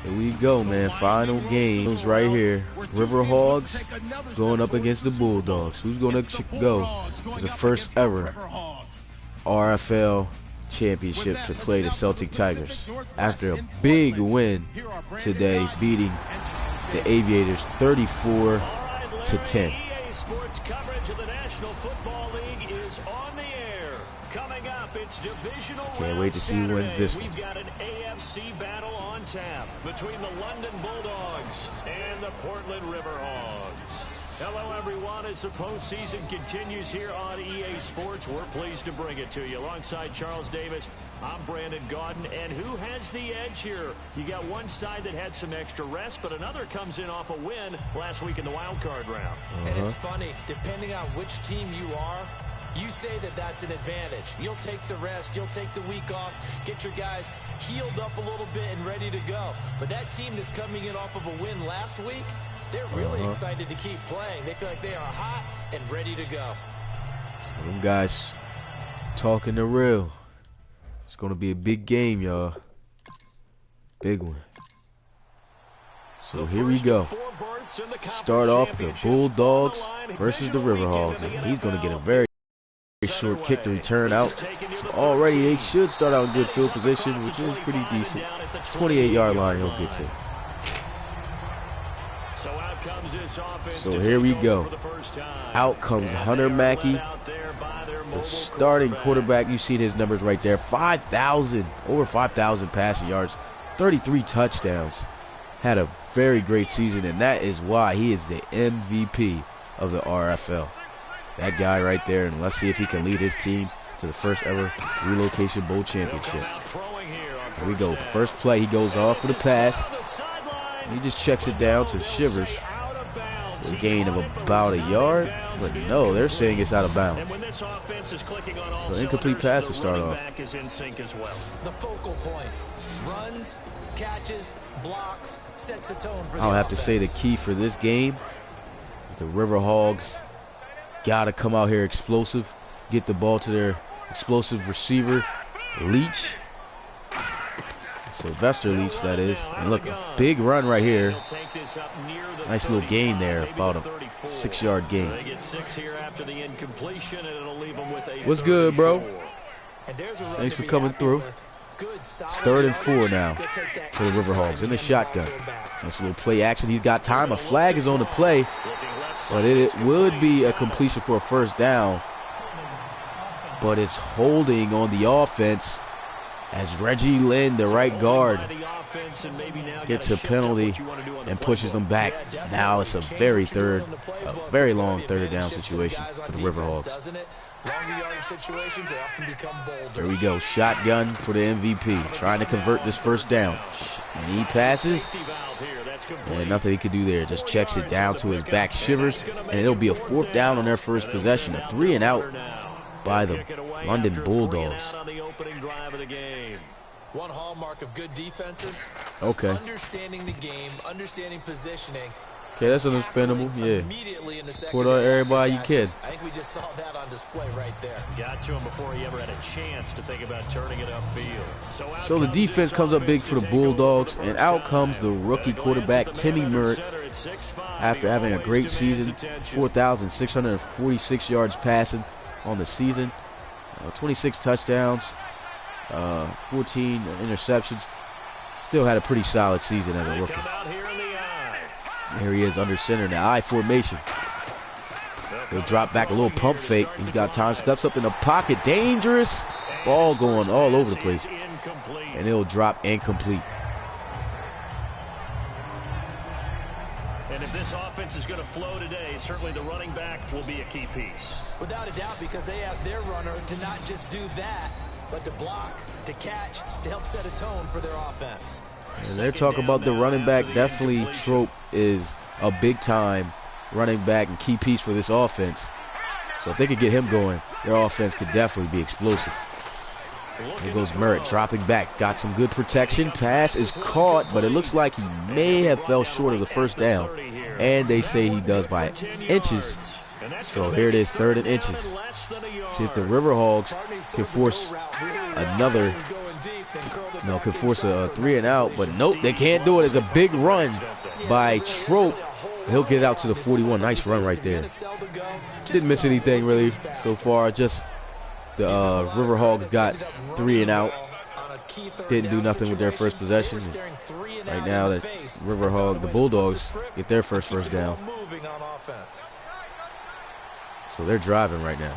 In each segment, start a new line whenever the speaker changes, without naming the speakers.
Here we go, man. Final games right here. River Hogs going up against the Bulldogs. Who's going to go for the first ever RFL championship to play the Celtic Tigers after a big win today, beating the Aviators 34-10.
Sports coverage of the National Football League is on the air. Coming up, it's divisional.
Can't wait to see who wins this one.
We've got an AFC battle on tap between the London Bulldogs and the Portland River Hogs. Hello, everyone. As the postseason continues here on EA Sports, we're pleased to bring it to you. Alongside Charles Davis, I'm Brandon Gaudin. And who has the edge here? You got one side that had some extra rest, but another comes in off a win last week in the wild card round.
And it's funny, depending on which team you are, you say that that's an advantage. You'll take the rest, you'll take the week off, get your guys healed up a little bit and ready to go. But that team that's coming in off of a win last week, they're really excited to keep playing. They feel like they are hot and ready to go.
So them guys talking the real. It's going to be a big game, y'all. Big one. So here we go. Start off the Bulldogs versus the River Hogs. And he's going to get a very short kick to return out. So already they should start out in good field position, which is pretty decent. 28-yard line he'll get to. So here we go. Out comes Hunter Mackey, the starting quarterback. You see his numbers right there. 5,000, over 5,000 passing yards, 33 touchdowns. Had a very great season, and that is why he is the MVP of the RFL. That guy right there, and let's see if he can lead his team to the first ever Relocation Bowl championship. Here we go. First play, he goes off for the pass. He just checks it down to Shivers. A gain of about a yard, but no, they're saying it's out of bounds. So incomplete pass to start off.
The focal point, runs, catches, blocks, sets a tone for the
I'll have to say the key for this game, the River Hogs gotta come out here explosive, get the ball to their explosive receiver, Leach. Sylvester Leach, that is. And look, a big run right here. Nice little gain there, about a 6-yard gain. What's good, bro? Thanks for coming through. It's 3rd and 4 now for the River Hogs in the shotgun. Nice little play action. He's got time. A flag is on the play, but it would be a completion for a first down. But it's holding on the offense as Reggie Lynn, the right guard, gets a penalty and pushes them back. Now it's a very long third down situation for the River Hogs. There we go. Shotgun for the MVP. Trying to convert this first down. Knee passes. And nothing he could do there. Just checks it down to his back. Shivers. And it'll be a 4th down on their first possession. A 3 and out by the London Bulldogs.
One hallmark of good defenses is understanding the game, understanding positioning.
Okay, that's understandable. Yeah. Put on everybody you can.
I think we just saw that on display right there.
Got to him before he ever had a chance to think about turning it upfield.
So the defense comes up big for the Bulldogs, and out comes the rookie quarterback, Timmy Merritt, after having a great season, 4,646 yards passing on the season, 26 touchdowns, 14 interceptions. Still had a pretty solid season as a rookie. Here he is under center in the I formation. He'll drop back a little pump fake. He's got time, steps up in the pocket. Dangerous. Ball going all over the place. And it'll drop incomplete.
And if this offense is going to flow today, certainly the running back will be a key piece.
Without a doubt, because they asked their runner to not just do that, but to block, to catch, to help set a tone for their offense.
And they're talking about the running back. Definitely Trope is a big-time running back and key piece for this offense. So if they could get him going, their offense could definitely be explosive. Here goes Merritt dropping back. Got some good protection. Pass is caught, but it looks like he may have fell short of the first down. And they say he does by inches. So here it is, 3rd and inches. See if the River Hogs can force another know, could force a 3 and out, but nope, they can't do it. It's a big run by Trope. He'll get it out to the 41. Nice run right there. Didn't miss anything really so far. Just the River Hogs got 3 and out. Didn't do nothing with their first possession. Right now, the the Bulldogs get their first down. So they're driving right now.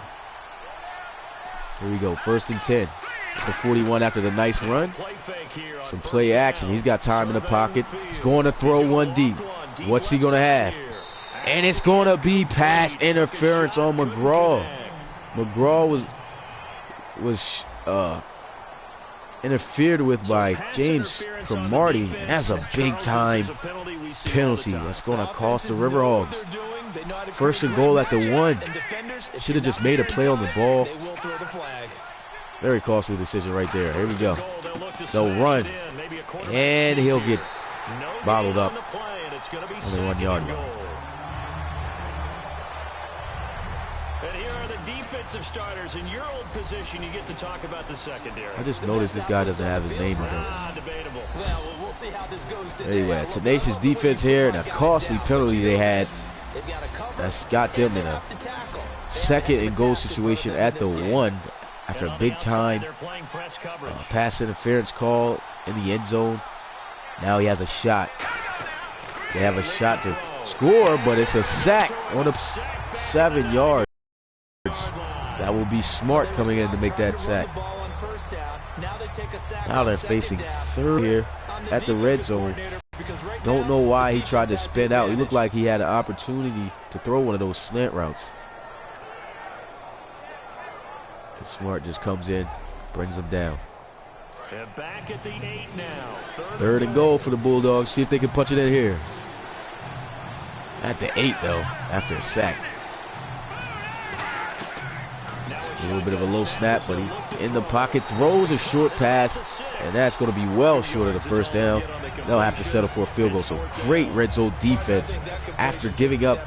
Here we go, 1st and 10. The 41 after the nice run. Some play action. He's got time in the pocket. He's going to throw one deep. What's he going to have? And it's going to be pass interference on McGraw. McGraw was interfered with by James Cromartie. That's a big-time penalty. That's going to cost the River Hogs. 1st and goal at the 1. Should have just made a play on the ball. Very costly decision right there. Here we go. They'll run. And he'll get bottled up on the 1 yard line.
And here are the defensive starters in your old position. You get to talk about the secondary.
I just noticed this guy doesn't have his name on it.
Debatable.
Well, we'll see how this goes today.
Anyway, tenacious defense here and a costly penalty they had. That's got them in a 2nd and goal situation at the 1 after a big time pass interference call in the end zone. Now he has a shot. They have a shot to score, but it's a sack on the 7 yards. That will be Smart coming in to make that sack. Now they're facing 3rd here at the red zone. Don't know why he tried to spin out. He looked like he had an opportunity to throw one of those slant routes. And Smart just comes in, brings him down.
Back at the 8 now.
3rd and goal for the Bulldogs. See if they can punch it in here. At the 8 though, after a sack. A little bit of a low snap, but he's in the pocket, throws a short pass, and that's going to be well short of the 1st down. They'll have to settle for a field goal. So great red zone defense after giving up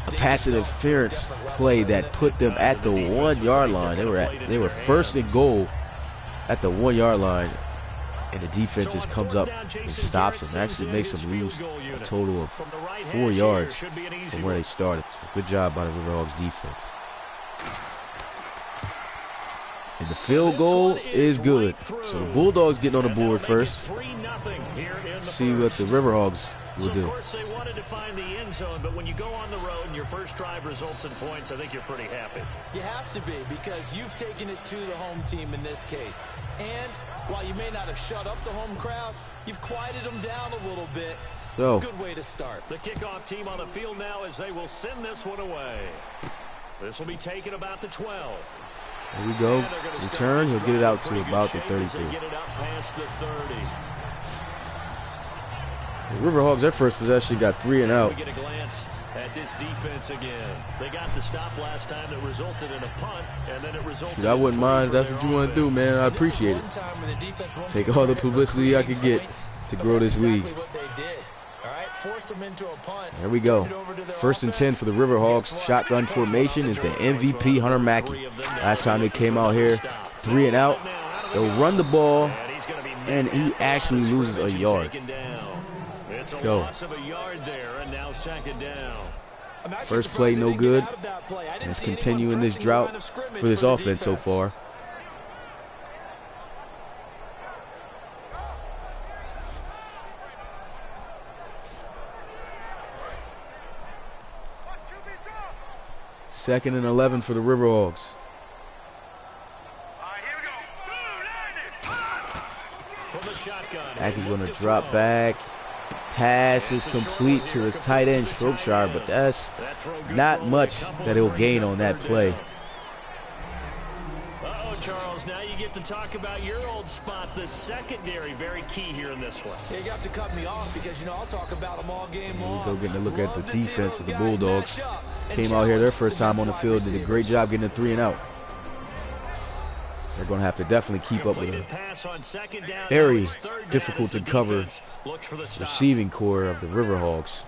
a pass interference play that put them at the 1 yard line. They were 1st and goal at the 1 yard line, and the defense just comes up and stops them. Actually makes them lose a total of 4 yards from where they started. So good job by the River Hogs defense. And the field goal is good. So the Bulldogs getting on the board first. See what the River Hogs will do.
Of course, they wanted to find the end zone, but when you go on the road and your first drive results in points, I think you're pretty happy.
You have to be, because you've taken it to the home team in this case. And while you may not have shut up the home crowd, you've quieted them down a little bit.
So
good way to start.
The kickoff team on the field now as they will send this one away. This will be taken about the 12.
Here we go. Return. He'll get it out to about the 32.
Get it up past the 30.
The River Hogs, their first possession, got 3 and out.
We get a glance at this defense again. They got the stop last time that resulted in a punt, and then it resulted.
I wouldn't mind. That's what you want to do, man. I appreciate it. Take all the publicity I could get to grow this league. There we go. 1st and 10 for the River Hogs. Shotgun formation is the MVP, Hunter Mackey. Last time they came out here, 3 and out. They'll run the ball, and he actually loses a yard. Go. First play, no good. Let's continue in this drought for this offense so far. Second and 11 for the River Hogs. Mackey's going to drop back. Pass is complete to his tight end, Shropshire, but that's not much that he'll gain on that play.
Uh-oh, Charles, now you get to talk about your old spot, the secondary. Very key here in this one.
You have to cut me off because, I'll talk about them all game long.
We'll go getting a look at the defense of the Bulldogs. Came out here their first time on the field, did a great job getting a 3 and out. They're going to have to definitely keep up with a very difficult to cover receiving core of the River Hogs.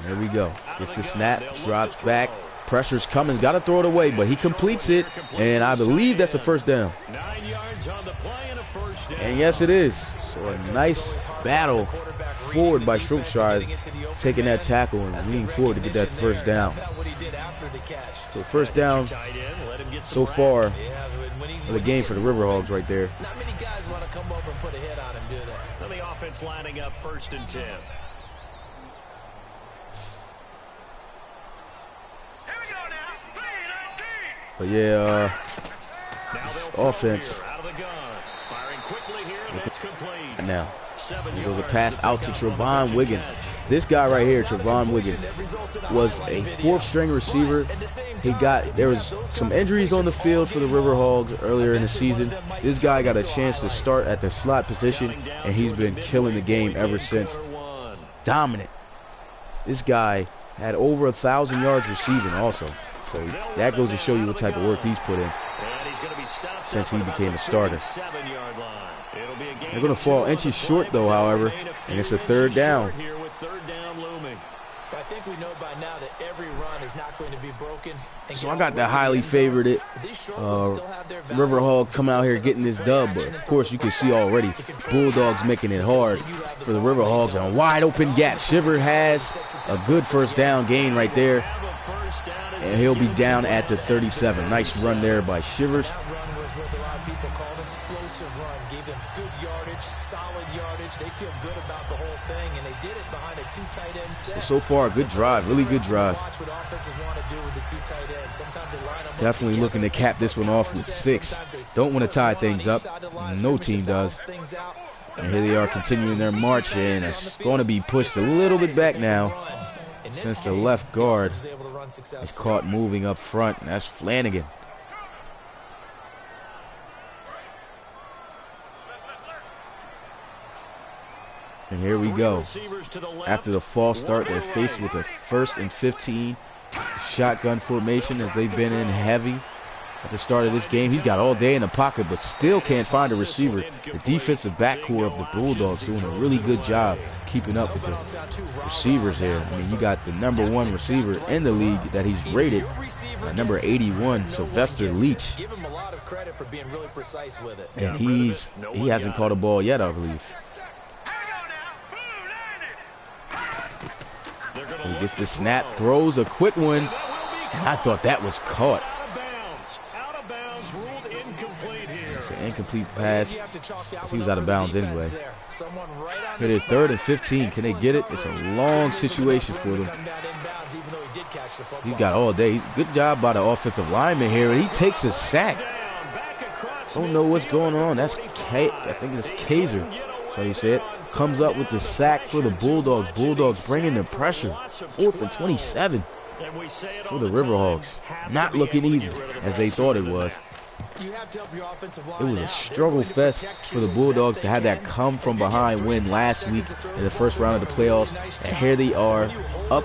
There we go. Gets the snap, drops back, Pressure's coming. Got to throw it away, but he completes it. And I believe that's a first down.
9 yards on the play and a first down.
And yes, it is. So a nice battle forward by Shropshire, taking that tackle and leaning forward to get that first down. So first down so far of the game for the River Hogs right there.
Not many guys want to come over and put a hit on him, do they?
And the offense lining up 1st and 10.
But yeah, offense. Now, he goes a pass out to Trevon Wiggins. This guy right here, Trevon Wiggins, was a 4th string receiver. There was some injuries on the field for the River Hogs earlier in the season. This guy got a chance to start at the slot position, and he's been killing the game ever since. Dominant. This guy had over 1,000 yards receiving also. So that goes to show you what type of work he's put in since he became a starter. They're going to fall inches short, though, however, and it's a 3rd down.
I think we know by now that every run is not going to be broken.
So I got the highly favored River Hog come out here getting this dub, but of course you can see already Bulldogs making it hard for the River Hogs on a wide open gap. Shiver has a good first down gain right there, and he'll be down at the 37. Nice run there by Shivers.
Gave them good yardage, solid yardage. They feel good about the whole thing, and they did it behind a 2 tight end set.
So far, a good drive, really good drive. Definitely looking to cap this one off with 6. Don't want to tie things up. No team does. And here they are continuing their march, and it's going to be pushed a little bit back now since the left guard is caught moving up front, and that's Flanagan. And here we go. After the false start, they're faced with a 1st and 15 shotgun formation as they've been in heavy at the start of this game. He's got all day in the pocket, but still can't find a receiver. The defensive backcourt of the Bulldogs doing a really good job keeping up with the receivers here. I mean, you got the #1 receiver in the league that he's rated, number 81, Sylvester Leach. And he hasn't caught a ball yet, I believe. He gets the snap, throws a quick one, and I thought that was caught. It's an incomplete pass. He was out of bounds anyway. Hit it 3rd and 15. Can they get it? It's a long situation for them. He's got all day. Good job by the offensive lineman here. He takes a sack. Don't know what's going on. That's I think it's Kaiser. So you said comes up with the sack for the Bulldogs. Bulldogs bringing the pressure. 4th and 27 for the River Hogs. Not looking easy as they thought it was. It was a struggle fest for the Bulldogs to have that come from behind win last week in the first round of the playoffs. And here they are up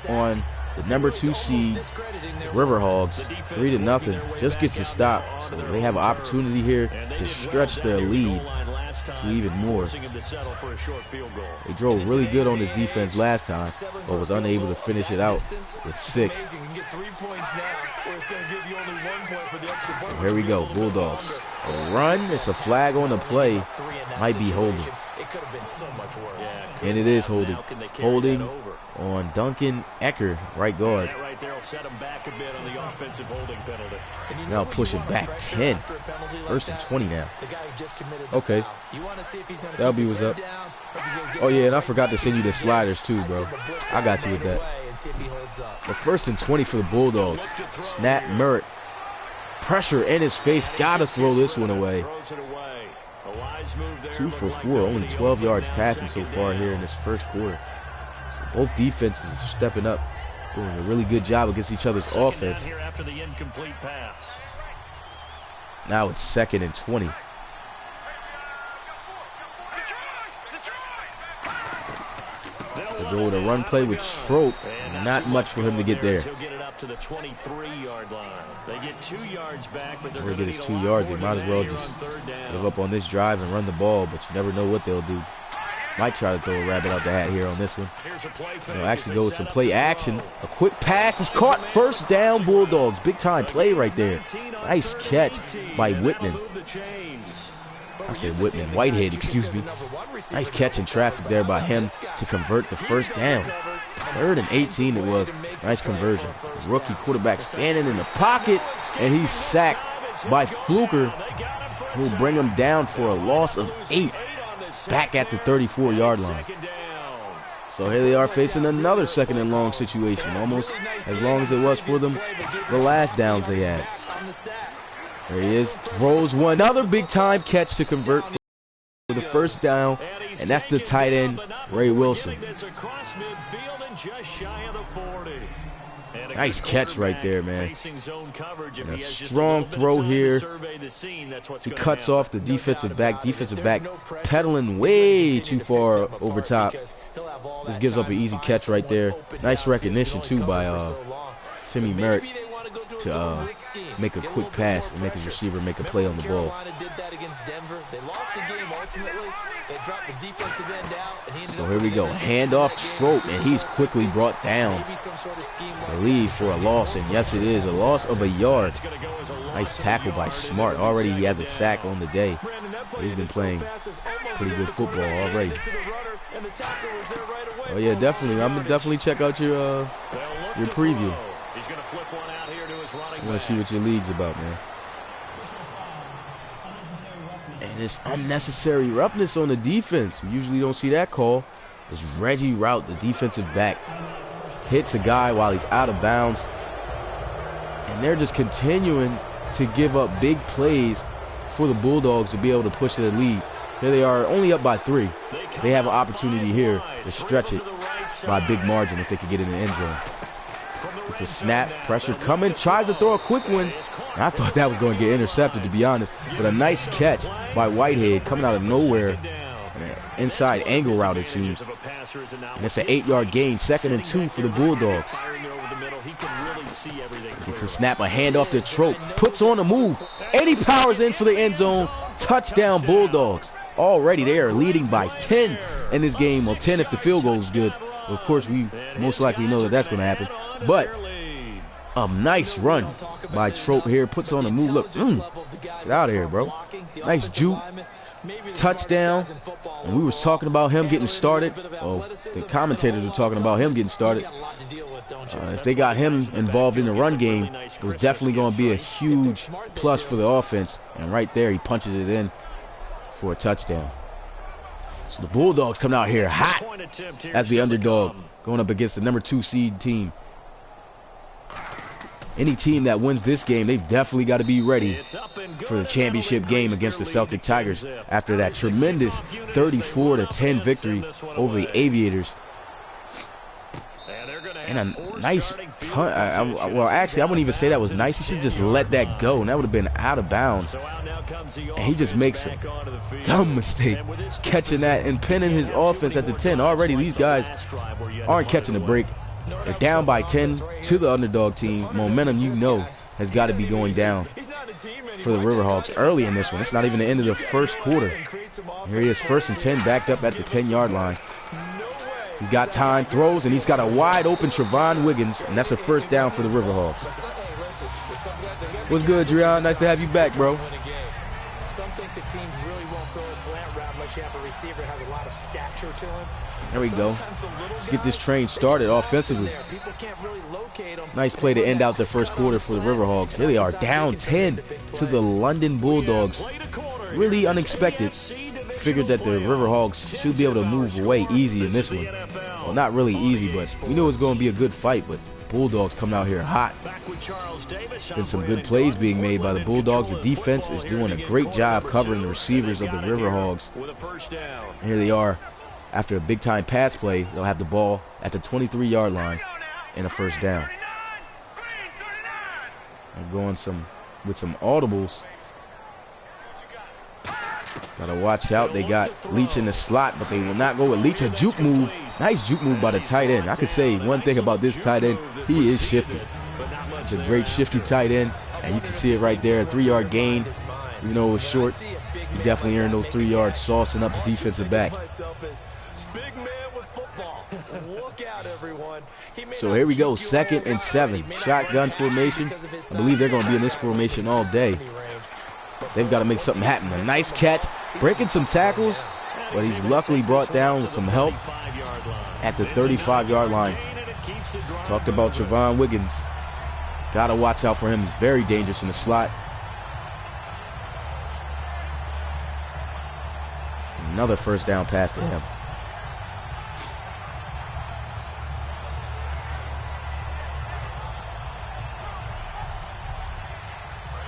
on the #2 seed, River Hogs, 3-0. Just gets a stop. So they have an opportunity here to stretch their lead to even more. They drove really good on this defense last time, but was unable to finish it out with 6. So here we go, Bulldogs. A run, it's a flag on the play. Might be holding. And it is holding. Holding on Duncan Ecker, right guard. Now pushing back 10. 1st and 20 now. Okay. That'll be what's up. Oh yeah, and I forgot to send you the sliders too, bro. I got you with that. But 1st and 20 for the Bulldogs. Snap Merritt. Pressure in his face. Gotta throw this one away. 2 for 4. Only 12 yards passing so far here in this first quarter. So both defenses are stepping up, doing a really good job against each other's offense. Now it's 2nd and 20. They go with a run play with Trope. Not much for him to get there.
To the 23-yard line. They get 2 yards back, but they're
going to get his 2 yards. They might as well just give up on this drive and run the ball, but you never know what they'll do. Might try to throw a rabbit out the hat here on this one. Actually go with some play action. A quick pass is caught. First down, Bulldogs. Big time play right there. Nice catch by Whitman. I said Whitman. Whitehead, excuse me. Nice catch in traffic there by him to convert the first down. 3rd and 18 it was. Nice conversion. Rookie quarterback standing in the pocket, and he's sacked by Fluker, who will bring him down for a loss of 8 back at the 34-yard line. So here they are facing another 2nd and long situation, almost as long as it was for them the last downs they had. There he is, throws one, another big-time catch to convert for the first down, and that's the tight end, Ray Wilson. Nice catch right there, man. And a strong throw here. He cuts off the defensive back. Defensive back pedaling way too far over top. This gives up an easy catch right there. Nice recognition, too, by Simi Merritt to make a quick pass and make his receiver make a play on the ball. So here we go. Handoff Trope, and he's quickly brought down. I believe for a loss, and yes it is, a loss of a yard. Nice tackle by Smart. Already he has a sack on the day. He's been playing pretty good football already. Oh yeah, definitely. I'm gonna definitely check out your preview. I want to see what your league's about, man. And it's unnecessary roughness on the defense. We usually don't see that call. It's Reggie Route, the defensive back, hits a guy while he's out of bounds. And they're just continuing to give up big plays for the Bulldogs to be able to push the lead. Here they are, only up by 3. They have an opportunity here to stretch it by a big margin if they could get in the end zone. It's a snap, pressure coming, tries to throw a quick one. I thought that was going to get intercepted, to be honest. But a nice catch by Whitehead coming out of nowhere. Inside angle route, it seems. And it's an 8-yard gain, 2nd and 2 for the Bulldogs. It's a snap, a handoff to Trope. Puts on a move, and he powers in for the end zone. Touchdown, Bulldogs. Already they are leading by 10 in this game. Well, 10 if the field goal is good. Of course, we most likely know that that's going to happen. But a nice run by Trope here. Puts on a move. Look, get out of here, bro. Nice juke. Touchdown. And we was talking about him getting started. Oh, the commentators were talking about him getting started. If they got him involved in the run game, it was definitely going to be a huge plus for the offense. And right there, he punches it in for a touchdown. So the Bulldogs come out here hot as the underdog, going up against the number 2 seed team. Any team that wins this game, they've definitely got to be ready for the championship game against the Celtic Tigers after that tremendous 34-10 victory over the Aviators. And a nice punt. Well, actually, I wouldn't even say that was nice. He should just let that go, and that would have been out of bounds. And he just makes a dumb mistake catching that and pinning his offense at the 10. Already, these guys aren't catching a break. They're down by 10 to the underdog team. Momentum, you know, has got to be going down for the Riverhawks early in this one. It's not even the end of the first quarter. Here he is, 1st and 10, backed up at the 10-yard line. He's got time, throws, and he's got a wide open Trevon Wiggins, and that's a first down for the Riverhawks. What's good, Dreon? Nice to have you back, bro. Some think the teams really won't throw a slant route unless you have a receiver that has a lot of stature to him. There we go. Let's get this train started offensively. Nice play to end out the first quarter for the Riverhawks. Here they are, down 10 to the London Bulldogs. Really unexpected. Figured that the Riverhawks should be able to move away easy in this one. Well, not really easy, but we knew it was going to be a good fight, but Bulldogs coming out here hot. Been some good plays being made by the Bulldogs. The defense is doing a great job covering the receivers of the Riverhawks. Here they are. After a big-time pass play, they'll have the ball at the 23-yard line and a first down. They're going with some audibles. Gotta watch out. They got Leach in the slot, but they will not go with Leach. A juke move. Nice juke move by the tight end. I could say one thing about this tight end. He is shifty. It's a great shifty tight end, and you can see it right there. A 3-yard gain. Even though it was short, he definitely earned those 3 yards, saucing up the defensive back.
big man with football. Look out, everyone.
So here we go, 2nd and 7. Shotgun formation. I believe they're going to be in this formation all day. They've got to make something happen. A nice catch, breaking some tackles, but he's luckily brought down with some help at the 35-yard line. Talked about Trevon Wiggins. Got to watch out for him. He's very dangerous in the slot. Another first down pass to him.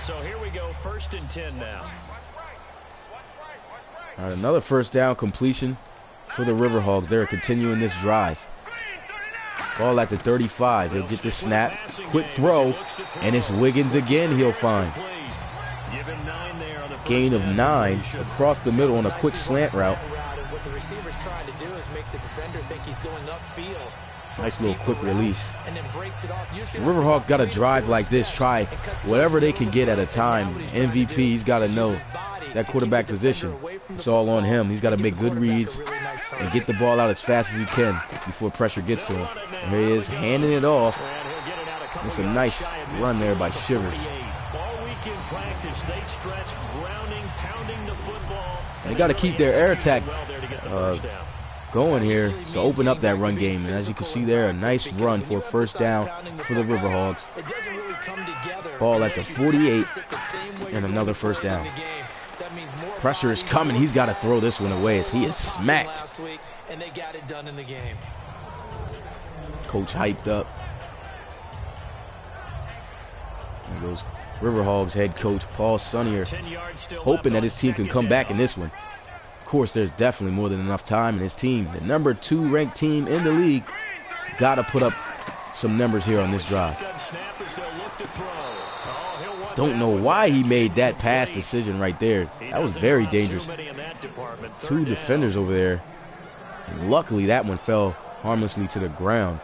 So here we go, 1st and 10 now.
All right, another first down completion for the Riverhogs. They're continuing this drive. Ball at the 35. He'll get the snap. Quick throw. And it's Wiggins again he'll find. Gain of 9 across the middle on a quick slant route.
What the receiver's trying to do is make the defender think he's going upfield.
Nice little quick release. The Riverhawks got to drive like this. Try whatever they can get at a time. MVP, he's got to know that quarterback position. It's all on him. He's got to make good reads and get the ball out as fast as he can before pressure gets to him. And here he is handing it off. It's a nice run there by Shivers. They got to keep their air attack going here to open up that run game. And as you can see there, a nice run for first down for the Riverhogs. Ball at the 48 and another first down. Pressure is coming. He's got to throw this one away as he is smacked. Coach hyped up. There goes Riverhogs head coach Paul Sunnier, hoping that his team can come back in this one. Of course, there's definitely more than enough time in his team. The number 2 ranked team in the league got to put up some numbers here on this drive. Don't know why he made that pass decision right there. That was very dangerous. 2 defenders over there. And luckily, that one fell harmlessly to the ground.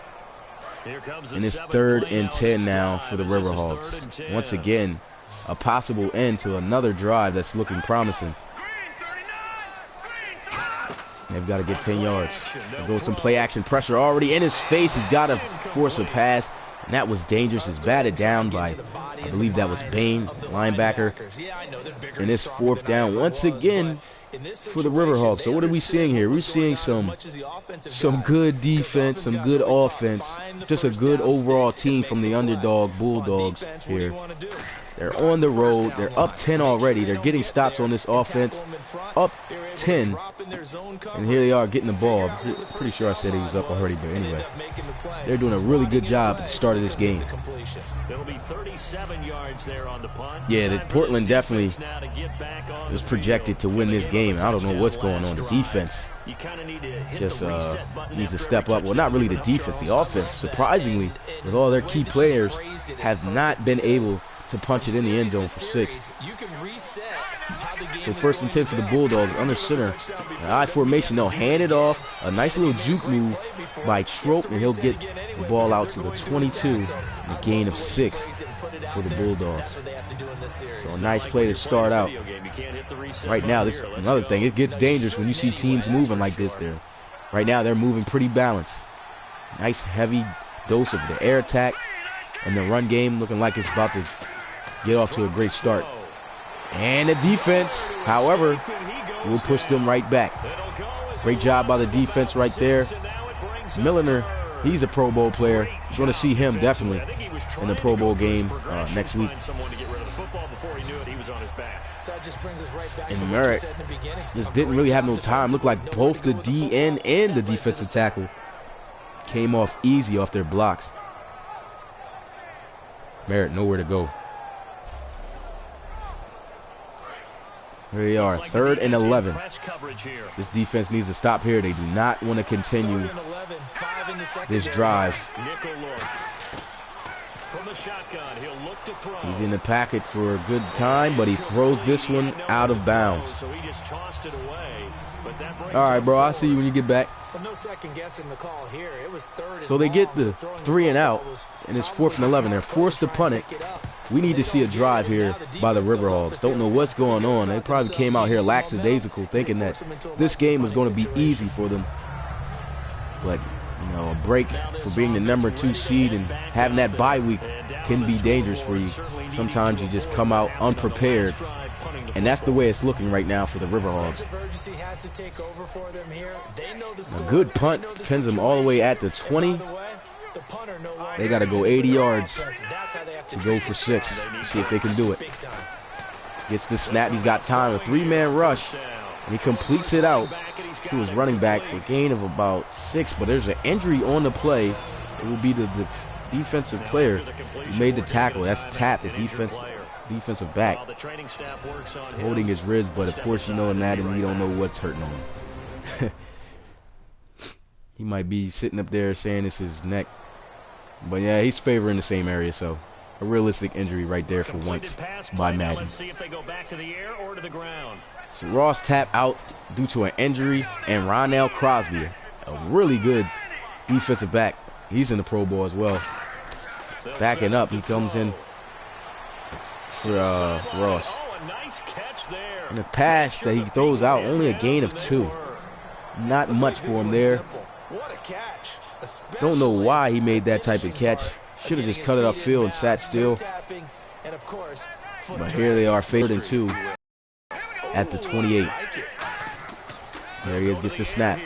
And it's 3rd and 10 now for the Riverhogs. Once again, a possible end to another drive that's looking promising. They've got to get 10 yards. There goes some play action pressure already in his face. He's got to force a pass. And that was dangerous. It's batted down by, I believe that was Bain, linebacker. And it's 4th down once again for the Riverhawks. So what are we seeing here? We're seeing some good defense, some good offense, just a good overall team from the underdog Bulldogs here. They're on the road. They're up 10 already. They're getting stops on this offense. Up 10. And here they are getting the ball. I'm pretty sure I said he was up already, but anyway. They're doing a really good job at the start of this game. Yeah, the Portland definitely was projected to win this game. I don't know what's going on. The defense just needs to step up. Well, not really the defense. The offense, surprisingly, with all their key players, have not been able to punch it in the end zone for 6. So 1st and 10 for the Bulldogs under center. An I formation, they'll hand it off. A nice little juke move by Trope, and he'll get the ball out to the 22. A gain of 6 for the Bulldogs. So a nice play to start out. Right now, this another thing. It gets dangerous when you see teams moving like this there. Right now, they're moving pretty balanced. Nice heavy dose of the air attack. And the run game looking like it's about to get off to a great start. And the defense, however, will push them right back. Great job by the defense right there. Milliner, he's a Pro Bowl player. You're going to see him definitely in the Pro Bowl game next week. And Merritt just didn't really have no time. Looked like both the DN and the defensive tackle came off easy off their blocks. Merritt nowhere to go. Here they are, 3rd and 11. This defense needs to stop here. They do not want to continue this drive. He's in the packet for a good time, but he throws this one out of bounds. All right, bro, I'll see you when you get back. So they get the 3 and out, and it's 4th and 11. They're forced to punt it. We need to see a drive here by the Riverhogs. Don't know what's going on. They probably came out here lackadaisical thinking that this game was going to be easy for them. But, you know, a break for being the number 2 seed and having that bye week can be dangerous for you. Sometimes you just come out unprepared. And that's the way it's looking right now for the Riverhogs. A good punt pins them all the way at the 20. They got to go 80 yards to go for 6. See if they can do it. Gets the snap. He's got time. A 3-man rush. And he completes it out to his running back for a gain of about 6. But there's an injury on the play. It will be the defensive player who made the tackle. That's Tap, the defensive back, holding his ribs. But of course, you know, in Madden, we don't know what's hurting him. He might be sitting up there saying it's his neck. But yeah, he's favoring the same area, so a realistic injury right there for once by Madden. So Ross Tap out due to an injury, and Ronell Crosby, a really good defensive back. He's in the Pro Bowl as well. Backing up, he comes in for Ross. And the pass that he throws out, only a gain of 2. Not much for him there. Don't know why he made that type of catch. Should have just cut it upfield and sat still. But here they are, 3rd and 2 at the 28. There he is, gets the snap.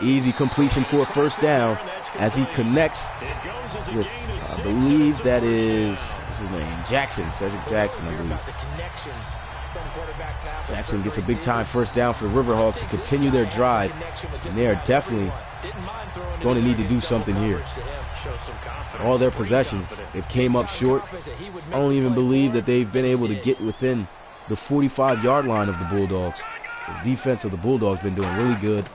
Easy completion for a 1st down as he connects with, I believe that is, what's his name? Jackson, Cedric Jackson, I believe. Jackson gets a big time 1st down for the Riverhawks to continue their drive, and they are definitely going to need to do something here. All their possessions, they've came up short. I don't even believe that they've been able to get within the 45-yard line of the Bulldogs. The defense of the Bulldogs been doing really good.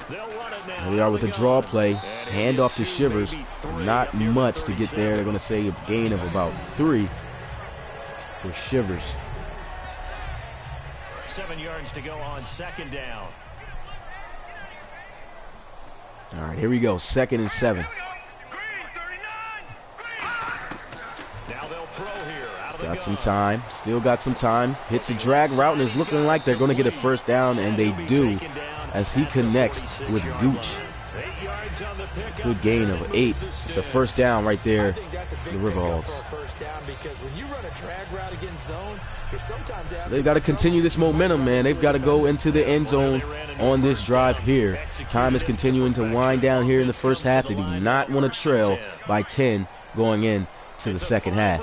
Here we are with a draw play. Hand off to Shivers. Not much to get there. They're going to say a gain of about 3 for Shivers.
7 yards to go on 2nd down.
All right, here we go. 2nd and 7.
Now they'll throw here. Out of the
got some time. Still got some time. Hits a drag route, and it's looking like they're going to get a 1st down, and they do as he connects with Gooch. Good gain of 8. It's a 1st down right there for the Riverhawks. So they've got to continue this momentum, man. They've got to go into the end zone on this drive here. Time is continuing to wind down here in the 1st half. They do not want to trail by 10 going in to the 2nd half.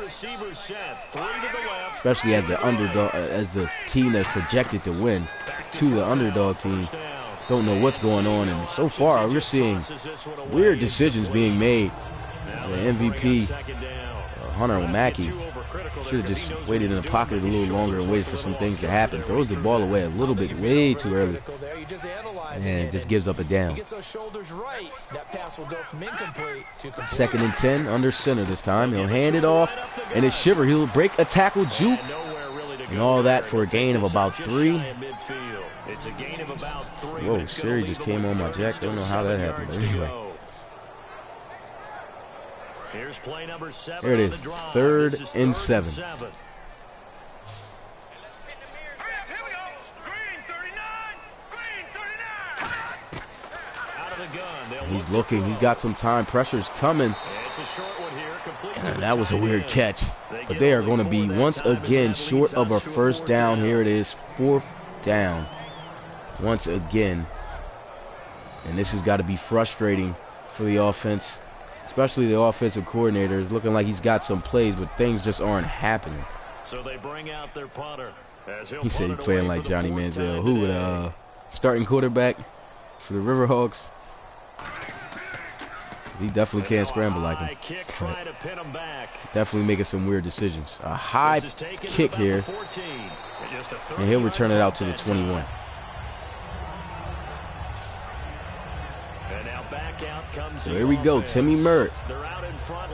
Especially as the underdog, as the team that's projected to win to the underdog team. Don't know what's going on, and so far we're seeing weird decisions being made. The MVP, Hunter Mackey, should have just waited in the pocket a little longer and waited for some things to happen. Throws the ball away a little bit way too early, and just gives up a down. 2nd and 10, under center this time. He'll hand it off, and it's Shiver. He'll break a tackle, juke, and all that for a gain of about 3.
It's a gain of about 3.
Whoa, Siri just came on my jack. Don't know how that happened, but anyway.
Here's play number 7.
There it is, 3rd and 7. He's looking, he's got some time. Pressure's coming. And that was a weird catch. But they are going to be, once again, short of a 1st down. Here it is, 4th down. Once again. And this has got to be frustrating for the offense, especially the offensive coordinator. Is looking like he's got some plays, but things just aren't happening.
So they bring out their punter.
He said he's playing like Johnny Manziel. Who would starting quarterback for the Riverhawks? He definitely can't scramble like him. Definitely making some weird decisions. A high kick here, and he'll return it out to the 21. So here we go, Timmy Merritt.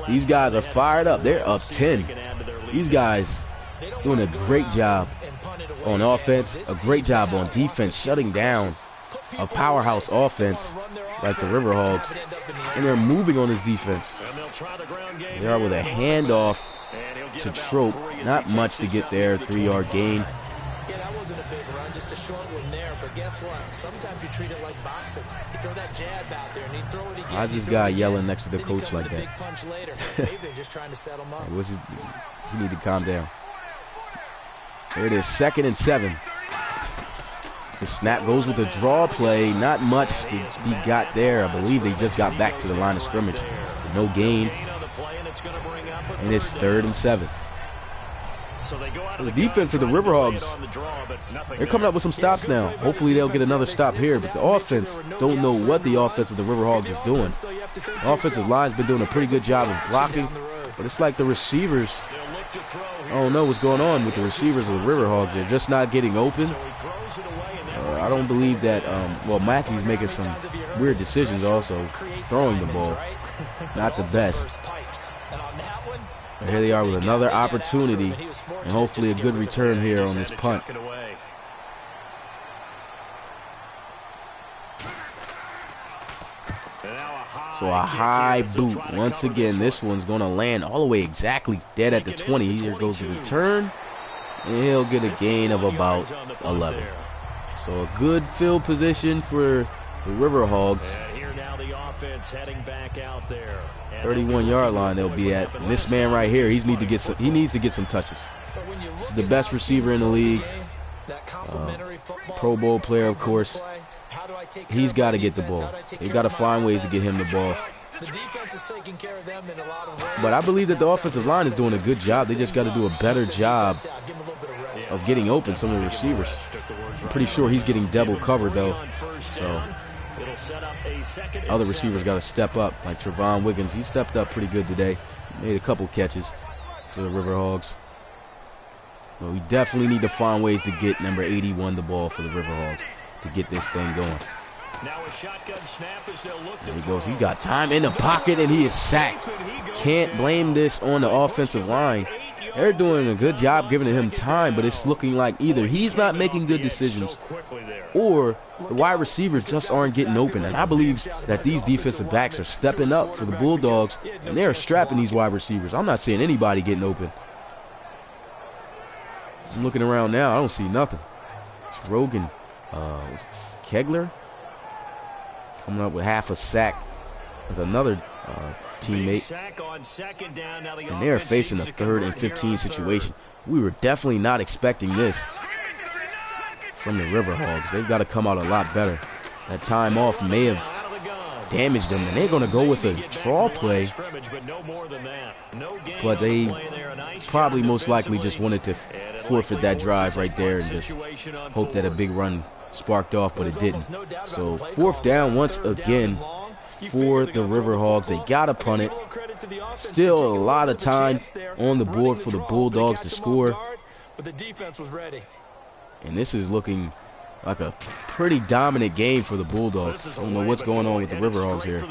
These guys are fired up. They're up 10. These guys doing a great job on offense, a great job on defense, shutting down a powerhouse offense like the Riverhawks, and they're moving on this defense. They are with a handoff to Trope. Not much to get there, 3-yard gain.
guess what? Sometimes you treat it like boxing. You throw that jab out there, and you throw it again.
I just got yelling next to the coach like that.
Big punch later. Maybe they're just trying to settle him up.
You need to calm down. Here it is, 2nd and 7. The snap goes with a draw play. Not much to be got there. I believe they just got back to the line of scrimmage. So no gain. And it's 3rd and 7. The defense of the Riverhogs, they're coming up with some stops now. Hopefully they'll get another stop here. But the offense, don't know what the offense of the Riverhogs is doing. The offensive line's been doing a pretty good job of blocking. But it's like the receivers, I don't know what's going on with the receivers of the Riverhogs. They're just not getting open. I don't believe that, well, Mackey's making some weird decisions also, throwing the ball. Not the best. But here they are with another opportunity, and hopefully a good return here on this punt. So a high boot. Once again, this one's going to land all the way exactly dead at the 20. Here goes the return, and he'll get a gain of about 11. So a good field position for the Riverhogs. 31-yard line they'll be at. And this man right here, he needs to get some touches. He's the best receiver in the league. Pro Bowl player, of course. He's got to get the ball. They've got to find ways to get him the ball. But I believe that the offensive line is doing a good job. They just got to do a better job of getting open some of the receivers. I'm pretty sure he's getting double covered though. So other receivers got to step up, like Trevon Wiggins. He stepped up pretty good today. Made a couple catches for the Riverhogs. But we definitely need to find ways to get number 81 the ball for the Riverhogs to get this thing going. There he goes. He got time in the pocket, and he is sacked. Can't blame this on the offensive line. They're doing a good job giving him time, but it's looking like either he's not making good decisions or the wide receivers just aren't getting open. And I believe that these defensive backs are stepping up for the Bulldogs, and they're strapping these wide receivers. I'm not seeing anybody getting open. I'm looking around now. I don't see nothing. It's Rogan. Kegler coming up with half a sack with another teammate, and they're facing a 3rd and 15 situation. We were definitely not expecting this from the Riverhogs. They've got to come out a lot better. That time off may have damaged them, and they're going to go with a draw play, but they probably most likely just wanted to forfeit that drive right there and just hope that a big run sparked off, but it didn't. So 4th down once again for the Riverhogs. They got to punt it. Still a lot of time on the board for the Bulldogs to score. And this is looking like a pretty dominant game for the Bulldogs. I don't know what's going on with the Riverhogs here.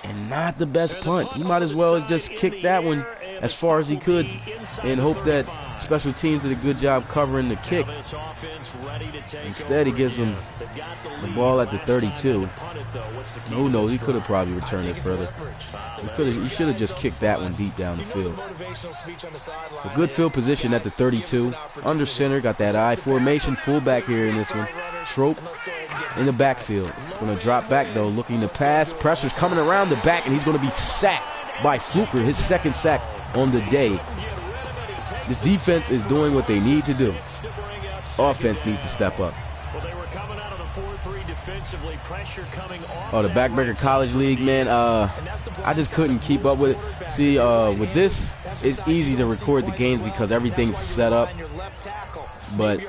And not the best punt. He might as well just kick that one as far as he could and hope that special teams did a good job covering the kick. Instead, he gives them the ball at the 32. Who knows? He could have probably returned it further. He should have just kicked that one deep down the field. So good field position at the 32. Under center, got that I formation. Fullback here in this one. Trope in the backfield. Going to drop back though, looking to pass. Pressure's coming around the back, and he's going to be sacked by Fluker, his 2nd sack on the day. This defense is doing what they need to do. Offense needs to step up. Oh, the Backbreaker College League, man. I just couldn't keep up with it. See, with this, it's easy to record the games because everything's set up. But,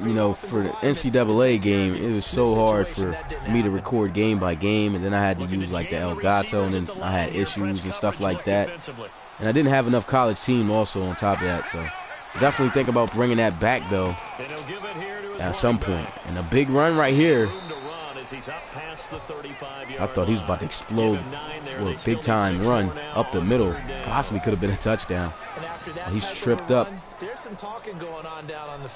you know, for the NCAA game, it was so hard for me to record game by game. And then I had to use, like, the Elgato, and then I had issues and stuff like that. And I didn't have enough college team also on top of that. So definitely think about bringing that back, though, at some point. And a big run right here. I thought he was about to explode for a big-time run up the middle. Possibly could have been a touchdown. He's tripped up.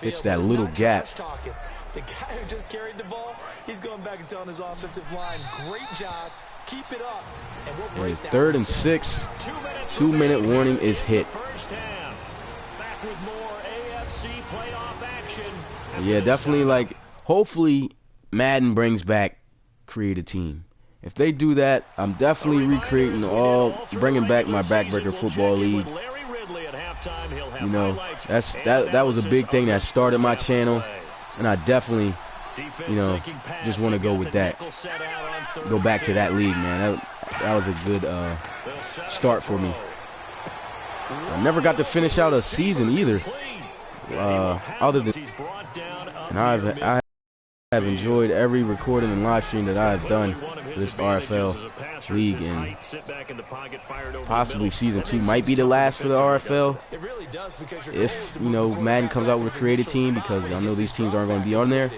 It's that little gap.
The guy who just carried the ball, he's going back and telling his offensive line, great job, keep it up.
It is 3rd and 6. 2-minute warning is hit. Yeah, definitely, like, hopefully Madden brings back create a team. If they do that, I'm definitely bringing back my Backbreaker Football League. You know, that was a big thing that started my channel, and I definitely, you know, just want to go with that. Go back to that league, man. That was a good start for me. I never got to finish out a season either. Other than, and I have enjoyed every recording and live stream that I have done for this RFL league, and possibly season 2 might be the last for the RFL if, you know, Madden comes out with a creative team, because I know these teams aren't going to be on there.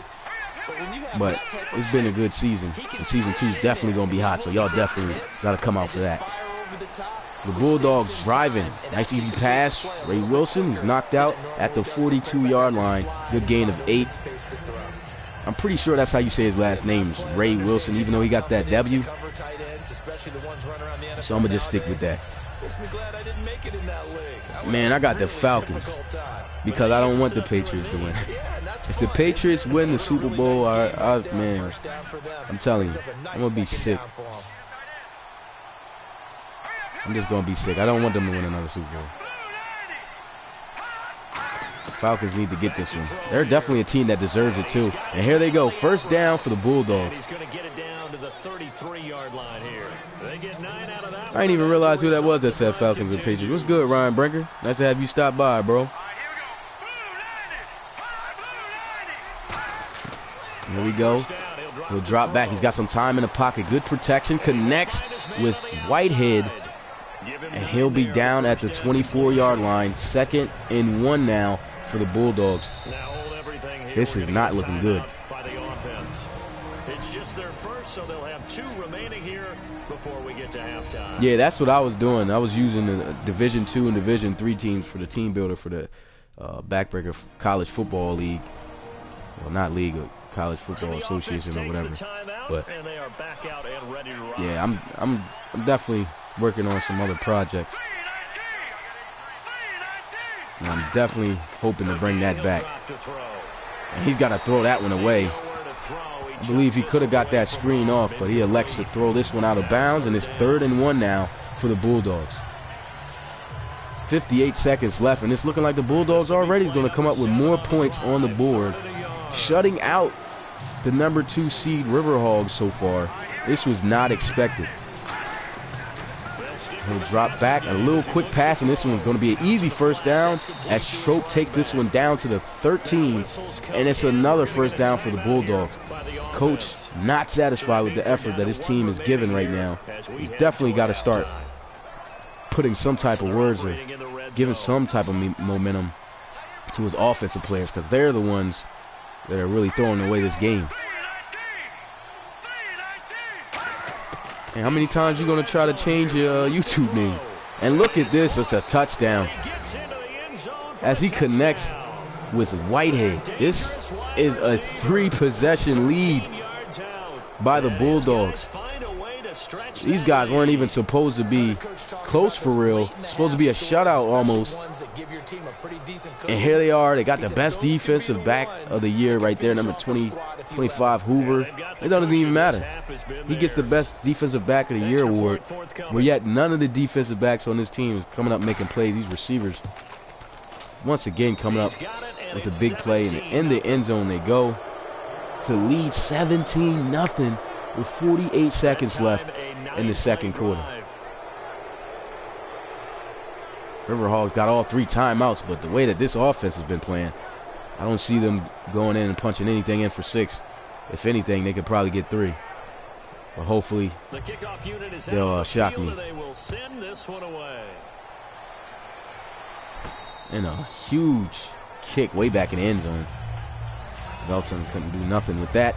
But it's been a good season, and season 2 is definitely going to be hot, so y'all definitely got to come out for that. The Bulldogs driving. Nice easy pass. Ray Wilson, he's knocked out at the 42-yard line. Good gain of 8. I'm pretty sure that's how you say his last name, Ray Wilson, even though he got that W. So I'm going to just stick with that. Man, I got the Falcons because I don't want the Patriots to win. If the Patriots win the Super Bowl, man, I'm telling you, I'm going to be sick. I'm just going to be sick. I don't want them to win another Super Bowl. Falcons need to get this one. They're definitely a team that deserves it too. And here they go. First down for the Bulldogs.
He's going to get it down to the 33-yard line here. They get 9 out of that.
I didn't even realize who that was that said Falcons and Patriots. What's good, Ryan Brinker? Nice to have you stop by, bro. Here we go. He'll drop back. He's got some time in the pocket. Good protection. Connects with Whitehead. And he'll be down at the 24-yard line. 2nd and 1 now for the Bulldogs. This is not looking good.
It's just their first, so they'll have 2 remaining here before we get to halftime.
Yeah, that's what I was doing. I was using the Division 2 and Division 3 teams for the team builder for the Backbreaker College Football League. Well, not league, College Football Association or whatever. But yeah, I'm definitely working on some other projects. And I'm definitely hoping to bring that back. And he's got to throw that one away. I believe he could have got that screen off, but he elects to throw this one out of bounds, and it's 3rd and 1 now for the Bulldogs. 58 seconds left, and it's looking like the Bulldogs already is going to come up with more points on the board, shutting out the number 2 seed River Hogs so far. This was not expected. He'll drop back, a little quick pass, and this one's going to be an easy first down as Trope take this one down to the 13, and it's another first down for the Bulldogs. Coach not satisfied with the effort that his team is giving right now. He's definitely got to start putting some type of words or giving some type of momentum to his offensive players, because they're the ones that are really throwing away this game. And how many times you going to try to change your YouTube name? And look at this, it's a touchdown. As he connects with Whitehead. This is a 3-possession lead by the Bulldogs. These guys weren't even supposed to be close for real. Supposed to be a shutout almost. And here they are. They got the best defensive back of the year right there, number 25 Hoover. It doesn't even matter. He gets the best defensive back of the year award. But yet none of the defensive backs on this team is coming up making plays. These receivers, once again, coming up with a big play. And in the end zone they go to lead 17-0. with 48 seconds left in the second quarter. River Hogs got all 3 timeouts, but the way that this offense has been playing, I don't see them going in and punching anything in for 6. If anything, they could probably get 3. But hopefully, they'll shock me. And a huge kick way back in the end zone. Belton couldn't do nothing with that.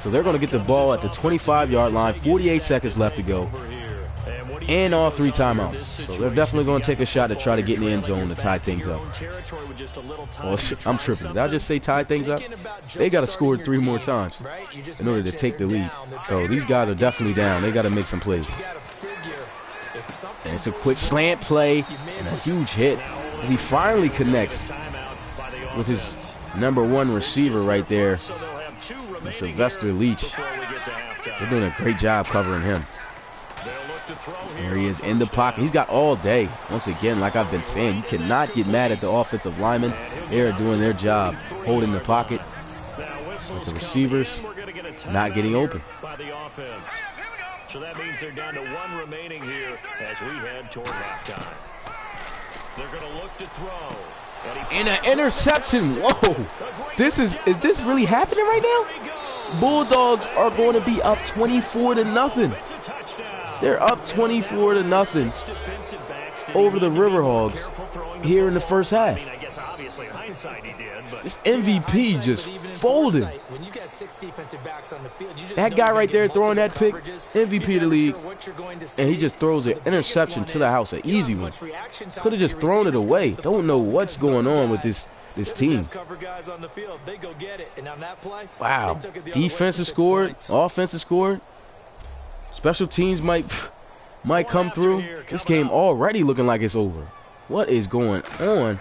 So they're going to get the ball at the 25-yard line, 48 seconds left to go, and all 3 timeouts. So they're definitely going to take a shot to try to get in the end zone to tie things up. Well, I'm tripping. Did I just say tie things up? They got to score 3 more times in order to take the lead. So these guys are definitely down. They got to make some plays. And it's a quick slant play and a huge hit. He finally connects with his number 1 receiver right there. And Sylvester Leach. They're doing a great job covering him. There he is in the pocket. He's got all day. Once again, like I've been saying, you cannot get mad at the offensive linemen. They are doing their job, holding the pocket. But the receivers not getting open.
So that means they're down to 1 remaining here as we head toward halftime. They're going to look to throw.
And an interception. Whoa. Is this really happening right now? Bulldogs are going to be up 24-0. They're up 24-0 over the Riverhogs here in the first half. This MVP just folded. That guy right there throwing that pick, MVP of the league, and he just throws an interception to the house, an easy one. Could have just thrown it away. Don't know what's going on with this team. Wow. Defense has scored. Offense has scored. Special teams might come through. This game already looking like it's over. What is going on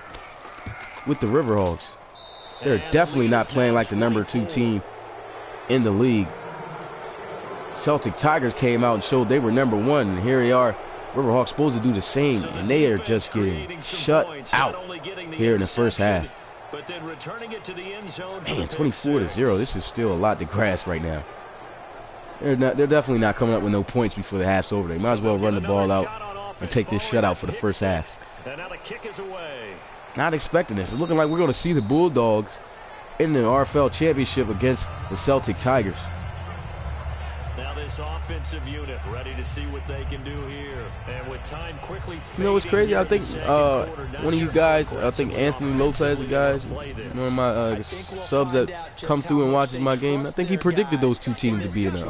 with the Riverhogs? They're definitely not playing like the #2 team in the league. Celtic Tigers came out and showed they were #1, and here they are. Riverhawks supposed to do the same, and they are just getting shut out here in the first half. Man, 24-0. This is still a lot to grasp right now. They're definitely not coming up with no points before the half's over. They might as well run the ball out and take this shutout for the first half. Not expecting this. It's looking like we're going to see the Bulldogs in the RFL championship against the Celtic Tigers.
Now this offensive unit ready to see what they can do here. And with time quickly,
you know what's crazy? I think one of you guys, I think Anthony Lopez, the guys, one of my subs that come through and watches my game, I think he predicted those two teams to be in the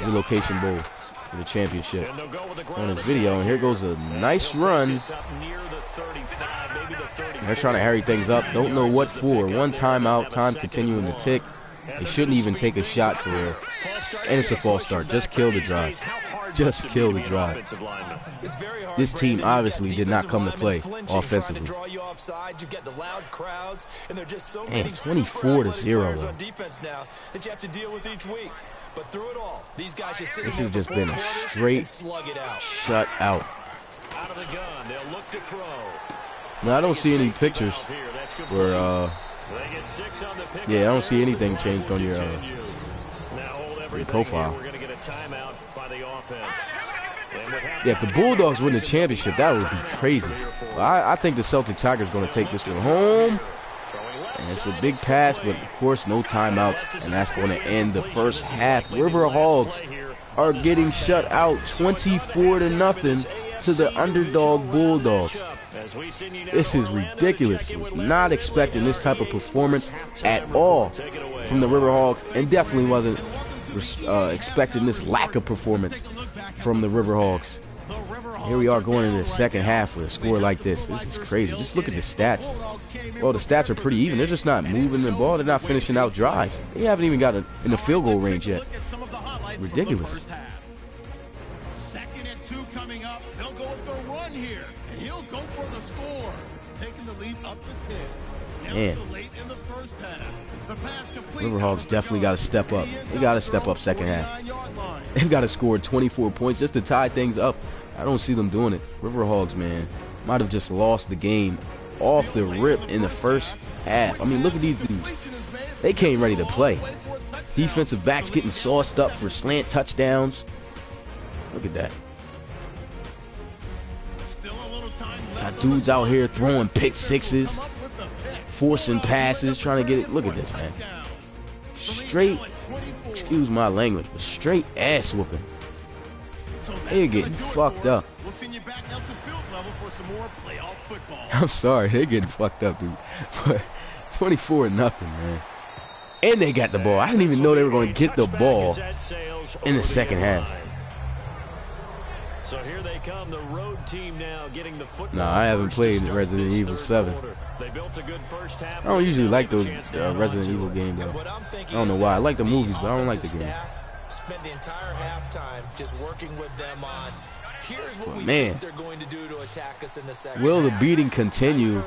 Relocation Bowl for the championship on his video. And here goes a nice run. They're trying to hurry things up. Don't know what for. One timeout, time continuing to tick. They shouldn't even take a shot for real. And it's a false start. Just kill the drive. Just kill the drive. This team obviously did not come to play offensively. Man, 24-0. This has just been a straight shut out. Now, I don't see any pictures where, yeah, I don't see anything changed on your profile. Yeah, if the Bulldogs win the championship, that would be crazy. I think the Celtic Tigers are going to take this one home. And it's a big pass, but of course, no timeouts. And that's going to end the first half. Riverhogs are getting shut out 24-0 to the underdog Bulldogs. This is ridiculous. Was not expecting this type of performance at all from the Riverhogs, and definitely wasn't expecting this lack of performance from the Riverhogs. Here we are going into the second half with a score like this. This is crazy. Just look at the stats. Well, the stats are pretty even. They're just not moving the ball. They're not finishing out drives. They haven't even got in the field goal range yet. Ridiculous.
Second and 2 coming up. They'll go with the run here, and he'll go for the score, taking the lead up to 10.
Man. Riverhogs definitely got to step up. They got to step up second half. They've got to score 24 points just to tie things up. I don't see them doing it. Riverhogs, man, might have just lost the game off the rip in the first half. I mean, look at these dudes. They came ready to play. Defensive backs getting sauced up for slant touchdowns. Look at that. Got dudes out here throwing pick sixes, forcing passes, trying to get it. Look at this, man. Straight, excuse my language, but straight ass whooping. They're getting fucked up. I'm sorry, they're getting fucked up, dude. But 24-0, man. And they got the ball. I didn't even know they were going to get the ball in the second half.
So here they come, the road team now getting the football.
Nah, I haven't played Resident Evil 7. I don't usually like those Resident Evil games, though. I don't know why. I like the movies, but I don't like the game.
Spend the entire halftime just working with them on Here's what we
man,
think they're going to do to attack us in the second
will the
half.
beating continue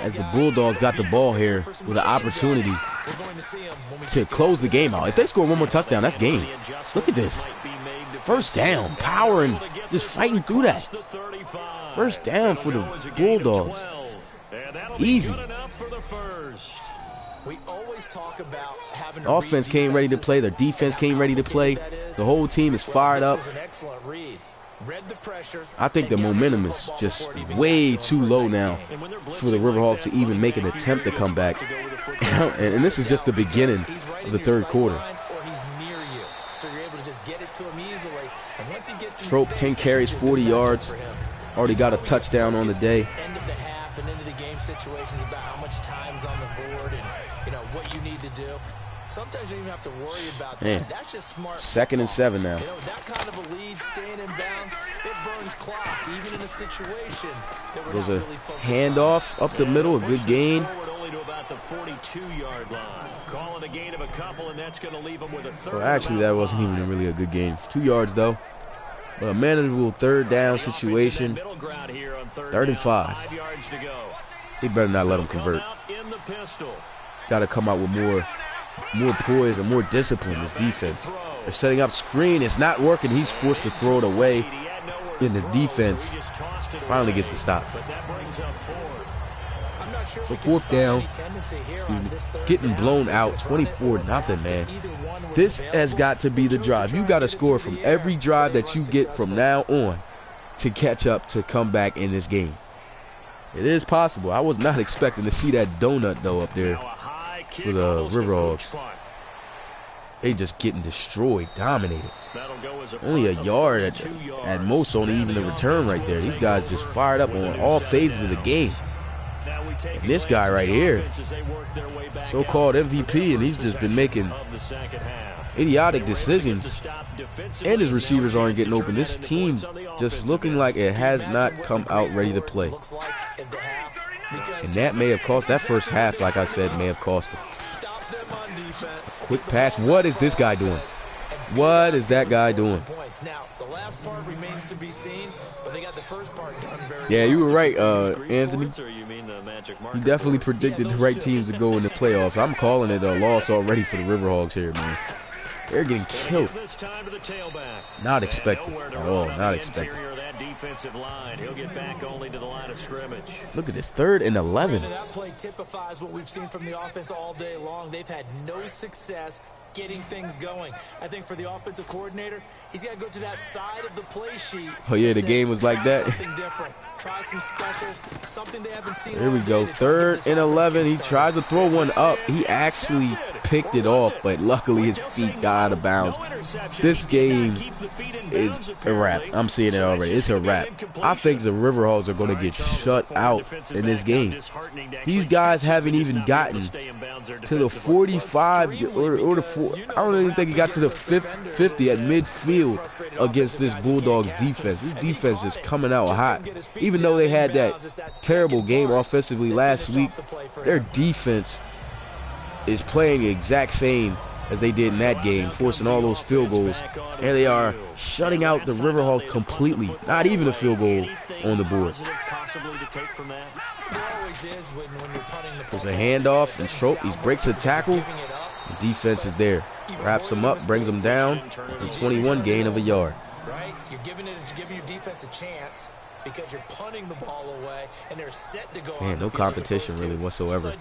as the Bulldogs got the ball here with an opportunity to close the game out? If they score one more touchdown, that's game. Look at this. First down, powering, just fighting through that. First down for the Bulldogs. Easy.
We always talk about having
offense came ready to play. Their defense came ready to play. The whole team is fired up. I think the momentum is just way too low now for the Riverhawks to even make an attempt to come back. And this is just the beginning of the third quarter. Trope 10 carries, 40 yards. Already got a touchdown on the day.
End of the half and into the game situations about how much time's on the board and what you need to do. Sometimes you don't even have to worry about that. That's just smart.
2nd and 7 now.
That kind of a lead, staying in bounds, it burns clock, even in a situation that we're
There's
not
a
really focused
handoff up the middle, a good gain.
Only to about the 42-yard line. Call it a gain of a couple, and that's going to leave them with a third.
Well, actually, that wasn't even really a good gain. 2 yards, though. But a manageable third down situation. 3rd and 5. They better not let them convert. Got to come out with more poise and more discipline, this defense. They're setting up screen. It's not working. He's forced to throw it away. And the defense finally gets the stop. So 4th down, getting blown out, 24-0, man. This has got to be the drive. You got to score from every drive that you get from now on to catch up, to come back in this game. It is possible. I was not expecting to see that donut, though, up there for the Riverhawks. They just getting destroyed, dominated. Only a yard at most on even the return right there. These guys just fired up on all phases of the game. And this guy right here, so-called MVP, and he's just been making idiotic decisions, and his receivers aren't getting open. This team just looking like it has not come out ready to play. And that may have cost, that first half, like I said, may have cost them. Quick pass. What is this guy doing? What is that guy doing? Yeah, you were right, Anthony. You definitely predicted the right teams to go in the playoffs. I'm calling it a loss already for the Riverhawks here, man. They're getting killed. Not expected at all. Not expected. Look at this, 3rd and 11.
That play typifies what we've seen from the offense all day long. They've had no success getting things going. I think for the offensive coordinator, he's got to go to that side of the play sheet.
Oh yeah, the game was like that.
Something different. Try some specials, something they haven't seen.
Here we go, 3rd and 11. He tries to throw one up. He actually picked it off, but luckily his feet got out of bounds. This game is a wrap. I'm seeing it already. It's a wrap. I think the Riverhawks are going to get shut out in this game. These guys haven't even gotten to the 45 or the 4. I don't even think he got to the 50 at midfield against this Bulldogs defense. This defense is coming out hot. Even though they had that terrible game offensively last week, their defense is playing the exact same as they did in that game, forcing all those field goals. And they are shutting out the Riverhawks completely. Not even a field goal on the board. There's a handoff, and Trope, he breaks a tackle. The defense is there. Wraps him up, brings him down. A 21 gain of a yard.
Right? You're giving your defense a chance because you're punting the ball away, and they're set to go.
Man, no competition really whatsoever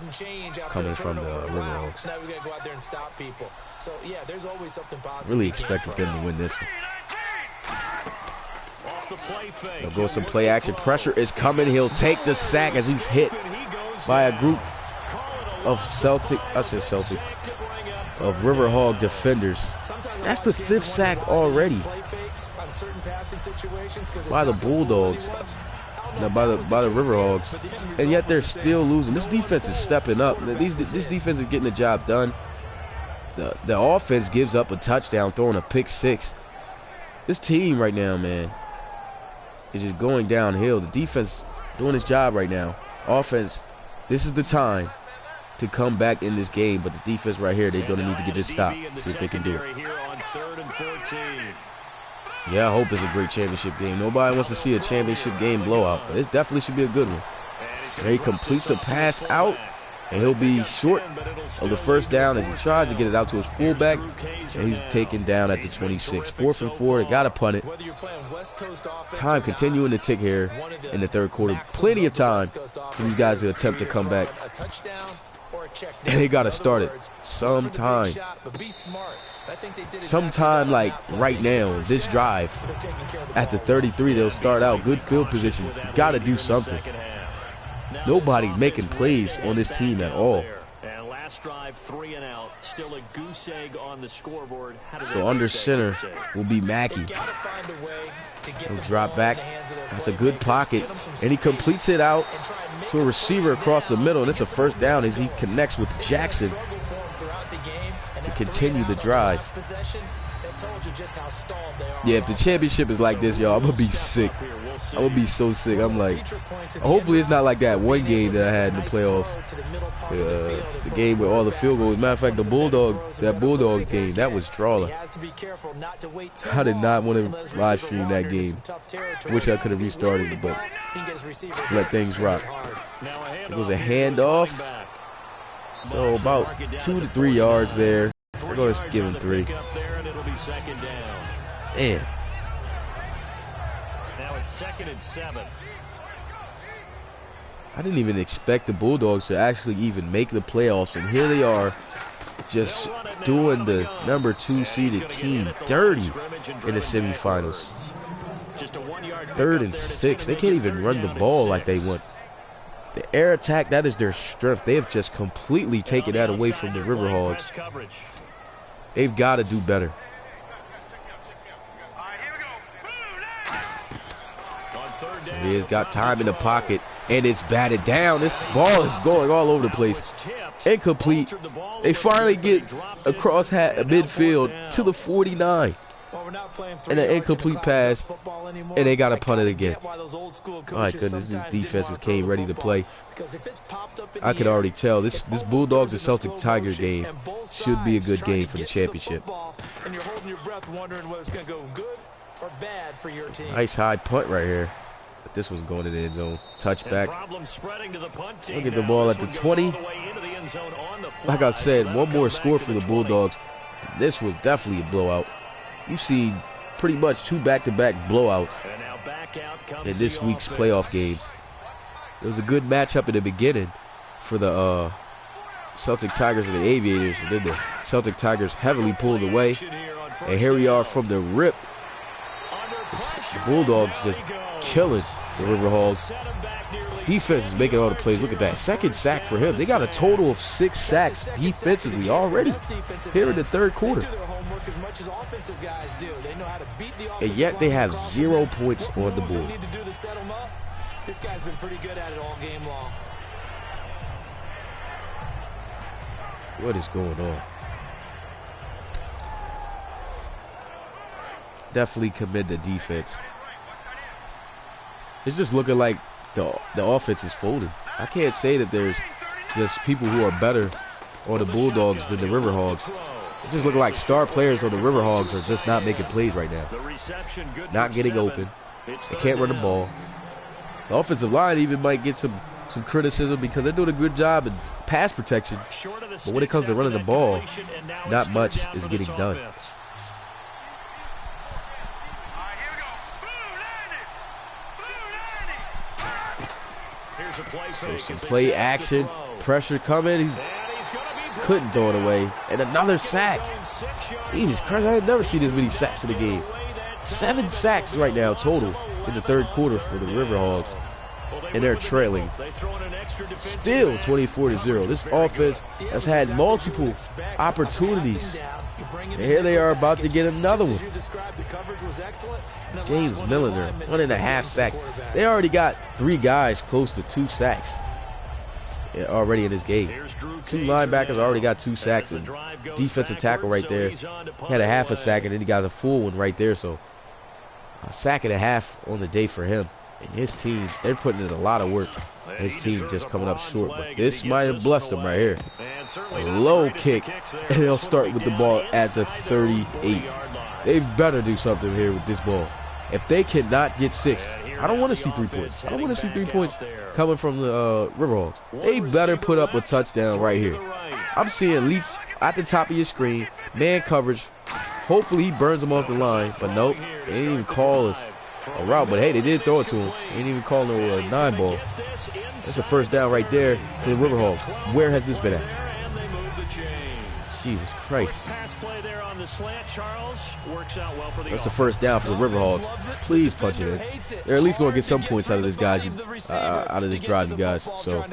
coming from the Riverhawks.
Now we got to go out there and stop people. So, yeah, there's always something positive.
Really expected them to win this one. They'll go some play action. Pressure is coming. He'll take the sack as he's hit by a group of of Riverhawk defenders. That's the 5th sack already by the Bulldogs, by the Riverhawks, and yet they're still losing. This defense is stepping up. This defense is getting the job done. The offense gives up a touchdown, throwing a pick 6. This team right now, man, is just going downhill. The defense doing its job right now. Offense, this is the time to come back in this game, but the defense right here, they're going to need to get this stop. See if they can do it. Yeah, I hope it's a great championship game. Nobody wants to see a championship game blowout, but it definitely should be a good one. And he completes a pass out, and he'll be short of the first down as he tries to get it out to his fullback, and he's taken down at the 26. 4th and 4, they got to punt it. Time continuing to tick here in the third quarter. Plenty of time for these guys to attempt to come back. And they got to start it sometime. Sometime like right now, this drive. At the 33, they'll start out. Good field position. Got to do something. Nobody making plays on this team at all.
Last drive, 3 and out. Still a goose egg on the scoreboard.
So under center will be Mackey. He'll drop back. That's a good pocket. And he completes it out to a receiver across the middle. And it's a first down as he connects with Jackson to continue the drive. Yeah, if the championship is like this, y'all, I'm going to be sick. I'm going to be so sick. I'm like, hopefully it's not like that one game that I had in the playoffs. The game with all the field goals. Matter of fact, that Bulldogs game, that was trawler. I did not want to live stream that game. Wish I could have restarted it, but let things rock. It was a handoff. So about 2 to 3 yards there. We're going to give him 3. Damn.
Now it's 2nd and 7.
I didn't even expect the Bulldogs to actually even make the playoffs, and here they are, just doing the number 2 seeded team dirty in the semifinals. 3rd and 6. They can't even run the ball like they want. The air attack, that is their strength. They have just completely taken that away from the River Hogs. They've got to do better. He has got time in the pocket, and it's batted down. This ball is going all over the place. Incomplete. They finally get across midfield to the 49. And an incomplete pass, and they got to punt it again. My goodness, this defense came ready to play. I could already tell this Bulldogs and Celtic Tiger game should be a good game for the championship. Nice high punt right here. But this was going in the end zone. Touchback. Look at the ball at the 20. Like I said, one more score for the Bulldogs. This was definitely a blowout. You've seen pretty much 2 back-to-back blowouts in this week's playoff games. It was a good matchup in the beginning for the Celtic Tigers and the Aviators, and then the Celtic Tigers heavily pulled away. And here we are from the rip. The Bulldogs just killing the River Hogs. Defense is making all the plays. Look at that. 2nd sack for him. They got a total of 6 sacks defensively already here in the 3rd quarter. And yet they have 0 points on the board.
This guy's been pretty good at it all game long.
What is going on? Definitely commit the defense. It's just looking like the offense is folding. I can't say that there's just people who are better on the Bulldogs than the River Hogs. It just looks like star players on the River Hogs are just not making plays right now. Not getting open. They can't run the ball. The offensive line even might get some criticism because they're doing a good job in pass protection. But when it comes to running the ball, not much is getting done. So some play action, pressure coming. He couldn't throw it away. And another sack. Jesus Christ, I had never seen this many sacks in the game. 7 sacks right now total in the 3rd quarter for the River Hogs. And they're trailing. Still 24-0. This offense has had multiple opportunities. And here they are about to get another one. James Milliner, 1.5 sacks. They already got 3 guys close to 2 sacks already in this game. 2 linebackers already got 2 sacks. And defensive tackle right there had a half a sack, and then he got a full one right there. So a sack and a half on the day for him. And his team, they're putting in a lot of work. His team just coming up short. But this might have blessed them right here. A low kick. And they'll start with the ball at the 38. They better do something here with this ball. If they cannot get 6, I don't want to see 3 points. I don't want to see 3 points coming from the Riverhawks. They better put up a touchdown right here. I'm seeing Leach at the top of your screen, man coverage. Hopefully he burns them off the line, but nope, they didn't even call us a route. But hey, they did throw it to him. They didn't even call no 9 ball. That's a first down right there to the Riverhawks. Where has this been at? Jesus Christ. That's the first down for the Riverhawks. Please punch it in. They're at least going to get some points out of this guys, out of this drive, you guys. So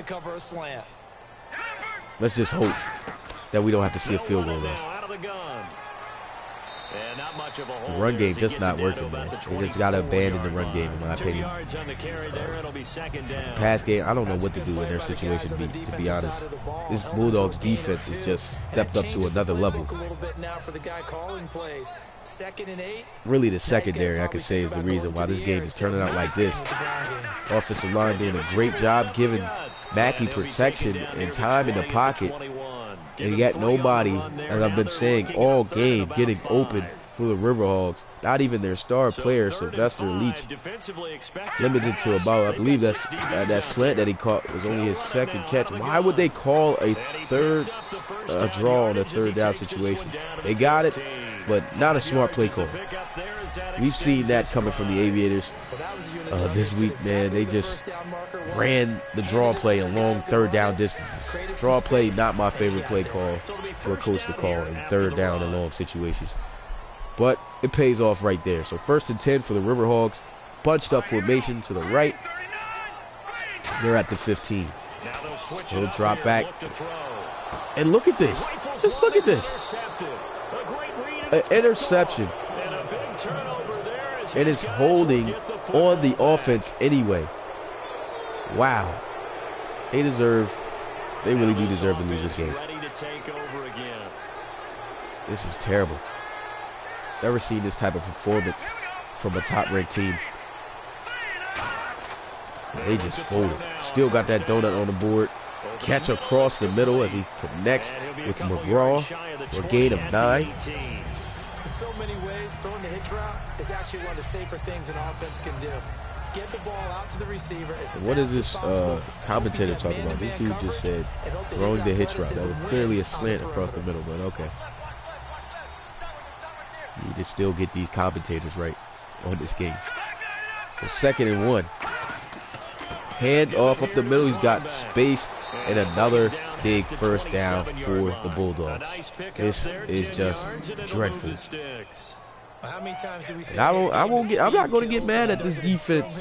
let's just hope that we don't have to see a field goal though. The run game just not working, man. They just got to abandon the run game, in my opinion. Pass game, I don't know what to do in their situation, to be honest. This Bulldogs defense has just stepped up to another level. Really, the secondary, I could say, is the reason why this game is turning out like this. Offensive line doing a great job giving Mackey protection and time in the pocket. And yet nobody, as I've been saying all game, getting open for the Riverhawks. Not even their star player, Sylvester Leach, limited to about, I believe that slant that he caught was only his 2nd catch. Why would they call a draw on a 3rd down situation? They got it, but not a smart play call. We've seen that coming from the Aviators this week, man. They just ran the draw play a long 3rd down distances. Draw play, not my favorite play call for a coach to call in 3rd down and long situations. But it pays off right there. So 1st and 10 for the Riverhawks. Bunched up formation to the right. They're at the 15. He'll drop back. And look at this. Just look at this. An interception. And it's holding on the offense anyway. Wow. They really do deserve to lose this game. This is terrible. Never seen this type of performance from a top-ranked team. They just folded. Still got that donut on the board. Catch across the middle as he connects with McGraw for a gain of 9.
In so many ways, throwing the hitch route is actually one of the safer things an offense can do. Get the ball out to the receiver.
What is this commentator talking about? This dude just said throwing the hitch route. That was clearly a slant across the middle, but okay. You need to still get these commentators right on this game. So 2nd and 1. Hand off up the middle. He's got space and another big first down for the Bulldogs. This is just dreadful. I'm not going to get mad at this defense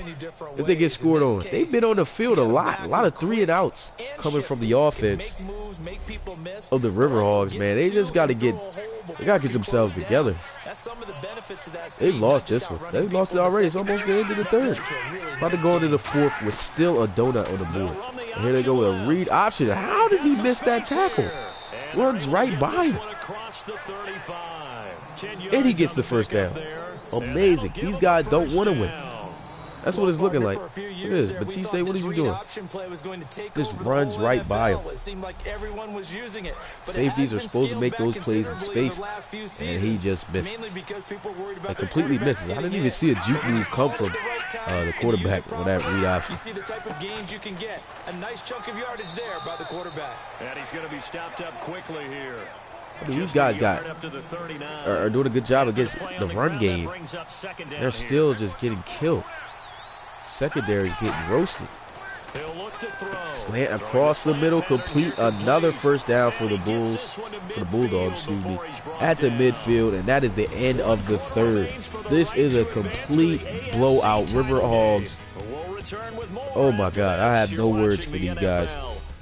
if they get scored on. They've been on the field a lot of 3 and outs coming from the offense of the Riverhawks, man. They just got to get themselves together. They've lost this one. They've lost it already. It's almost the end of the 3rd. About to go into the 4th with still a donut on the board. And here they go with a read option. How does he miss that tackle? Runs right by him. And he gets the first down. Amazing. These guys don't want to win. That's what it's looking like. Look at this. Batiste, what are you doing? Just runs right by him. Safeties are supposed to make those plays in space, and he just misses. Like, completely misses. I didn't even see a juke move come from the quarterback on that read option.
You see the type of gains you can get. A nice chunk of yardage there by the quarterback.
And he's going to be stopped up quickly here.
I mean, these guys are doing a good job against the run game. They're still just getting killed. Secondary is getting roasted. Slant across the middle, complete. Another first down for the Bulldogs, excuse me, at the midfield, and that is the end of the 3rd. This is a complete blowout. Riverhawks. Oh my God, I have no words for these guys.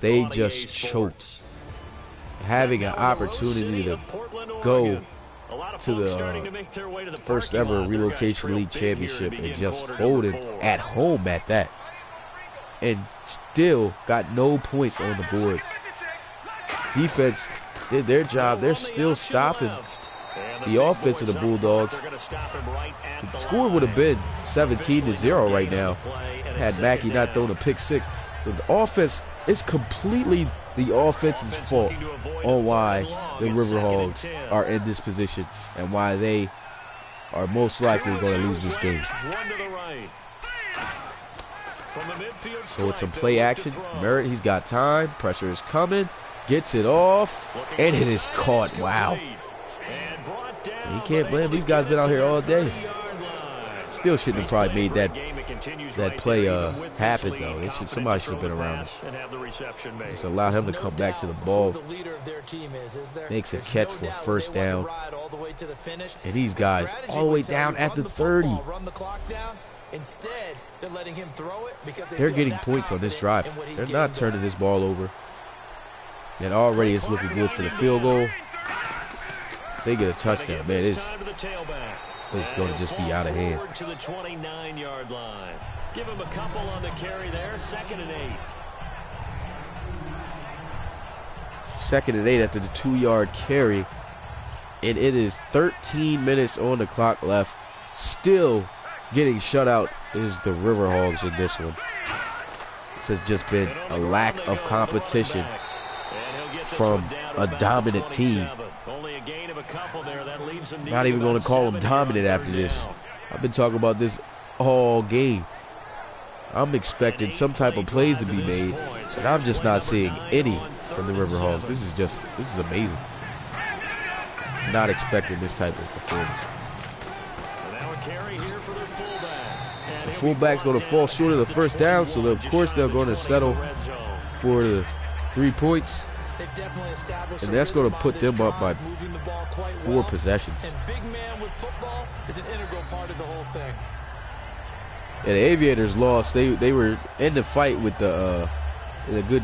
They just choked. Having an opportunity to go to the first ever Relocation League Championship and just folded at home at that. And still got no points on the board. Defense did their job. They're still stopping the offense of the Bulldogs. The score would have been 17-0 right now had Mackey not thrown a pick 6. So the offense is completely the offense's fault on why the Riverhawks are in this position and why they are most likely going to lose this game. So with some play action, Merritt, he's got time. Pressure is coming. Gets it off. And it is caught. Wow. You can't blame these guys. Been out here all day. Still shouldn't have probably made that play happen though. Somebody should have been around. Just allow him to come back to the ball. Makes a catch for a first down. And these guys all the way down at the 30.
Instead, they're letting him throw it because
they're getting points on this drive. They're not turning this ball over. And already it's looking good for the field goal. They get a touchdown, man. It's going to just be out of hand.
To the 29-yard line. Give him a couple on the carry there. 2nd and 8.
2nd and 8 after the 2-yard carry. And it is 13 minutes on the clock left. Still getting shut out is the River Hogs in this one. This has just been a lack of competition from a dominant team. Not even going to call them dominant after this. I've been talking about this all game. I'm expecting some type of plays to be made, and I'm just not seeing any from the River Hogs. This is amazing. Not expecting this type of performance. The fullback's going to fall short of the first down, so of course they're going to settle for the 3 points. And that's going to put them up by 4 possessions. Yeah, the Aviators lost. They were in the fight with the in a good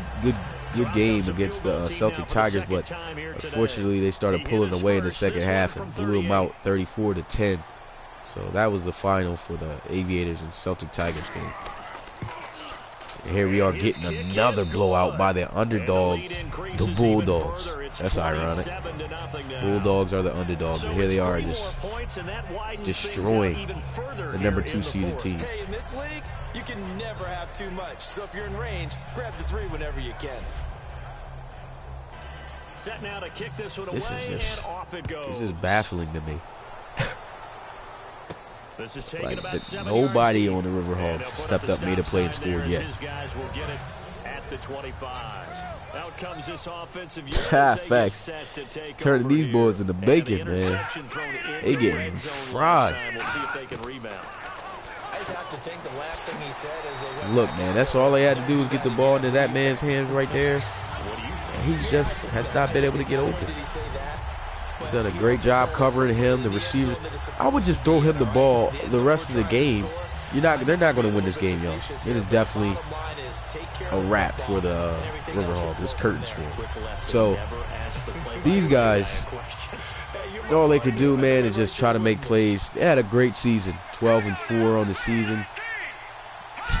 game against the Celtic Tigers, but unfortunately they started pulling away in the second half and blew them out 34-10. So that was the final for the Aviators and Celtic Tigers game. And here we are getting another blowout by the underdogs, the Bulldogs. That's ironic. Bulldogs are the underdogs, and here they are just destroying the number 2 seeded team.
Hey, in this league, you can never have too much. So if you're in range, grab the 3 whenever you can.
Set now to kick this one away, and off it goes.
This is baffling to me.
This is taking
Like
about 7
nobody
yards
on the River Hogs stepped up, made a play, and scored yet.
His guys will get it at the 25. Out comes this offensive
Facts. Turning these boys into bacon, man. They getting fried.
We'll see if they can rebound.
I just have to think the last thing he said is they went
Look, man, that's all they had to do was get the ball into that man's hands right there. And he just has not been able to get open. He's done a great job covering him, the receivers. I would just throw him the ball the rest of the game. They're not going to win this game, y'all. It is definitely a wrap for the River Hogs. It's curtains for them. So these guys, all they could do, man, is just try to make plays. They had a great season, 12-4 on the season.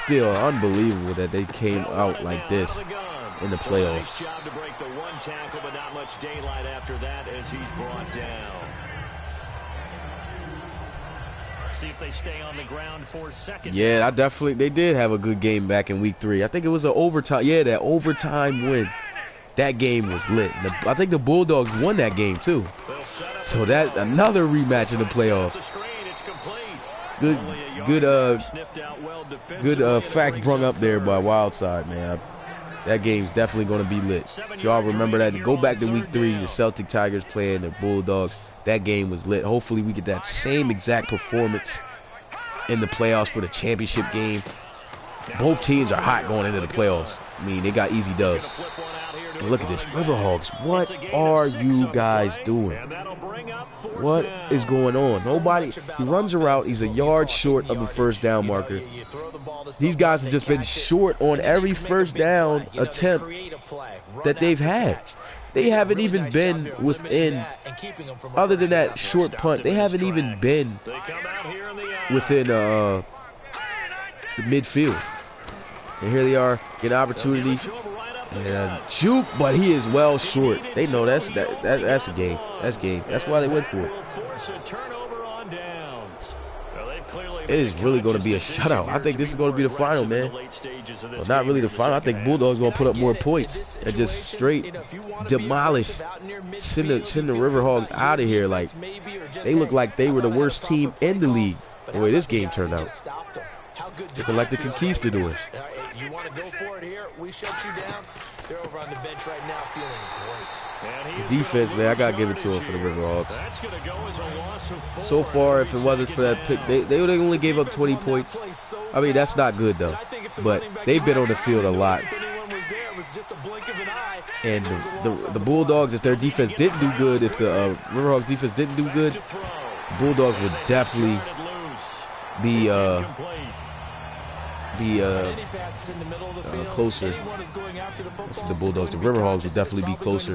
Still unbelievable that they came out like this in the playoffs.
Nice job to break the 1 tackle, but not much daylight after that as he's brought down. See if they stay on the ground for second.
Yeah, they did have a good game back in week 3. I think it was an overtime. Yeah, that overtime win. That game was lit. I think the Bulldogs won that game too. So that's another rematch in the playoffs. Good fact brung up there by Wildside, man. That game's definitely going to be lit. So y'all remember that. Go back to week 3, the Celtic Tigers playing the Bulldogs. That game was lit. Hopefully we get that same exact performance in the playoffs for the championship game. Both teams are hot going into the playoffs. I mean, they got easy dubs. And look at this, River Hogs. What are you guys doing? What is going on? Nobody. He runs a route. He's a yard short of the first down marker. These guys have just been short on every first down attempt that they've had. They haven't even been within, other than that short punt, they haven't even been within the midfield. And here they are, get an opportunity. And juke, but he is well short. They know that's a game. That's game. That's why they went for it. it is really going to be a shutout. I think this is going to be the final, man. Well, not really the final. I think Bulldogs going to put up more points and just straight demolish, send the Riverhawks out of here. Like, they look like they were the worst team in the league, the way this game turned out. Looking like the Conquistadors.
You want to go for it here? We shut you down. They're over on the bench right now feeling great.
The defense, man, I got to give it to them for the Riverhawks. So far, if it wasn't for that pick, they only gave up 20 points. I mean, that's not good, though. But they've been on the field a lot. And the Bulldogs, if their defense didn't do good, if the Riverhawks defense didn't do good, the Bulldogs would definitely be closer. The Bulldogs, the Riverhawks would definitely be closer,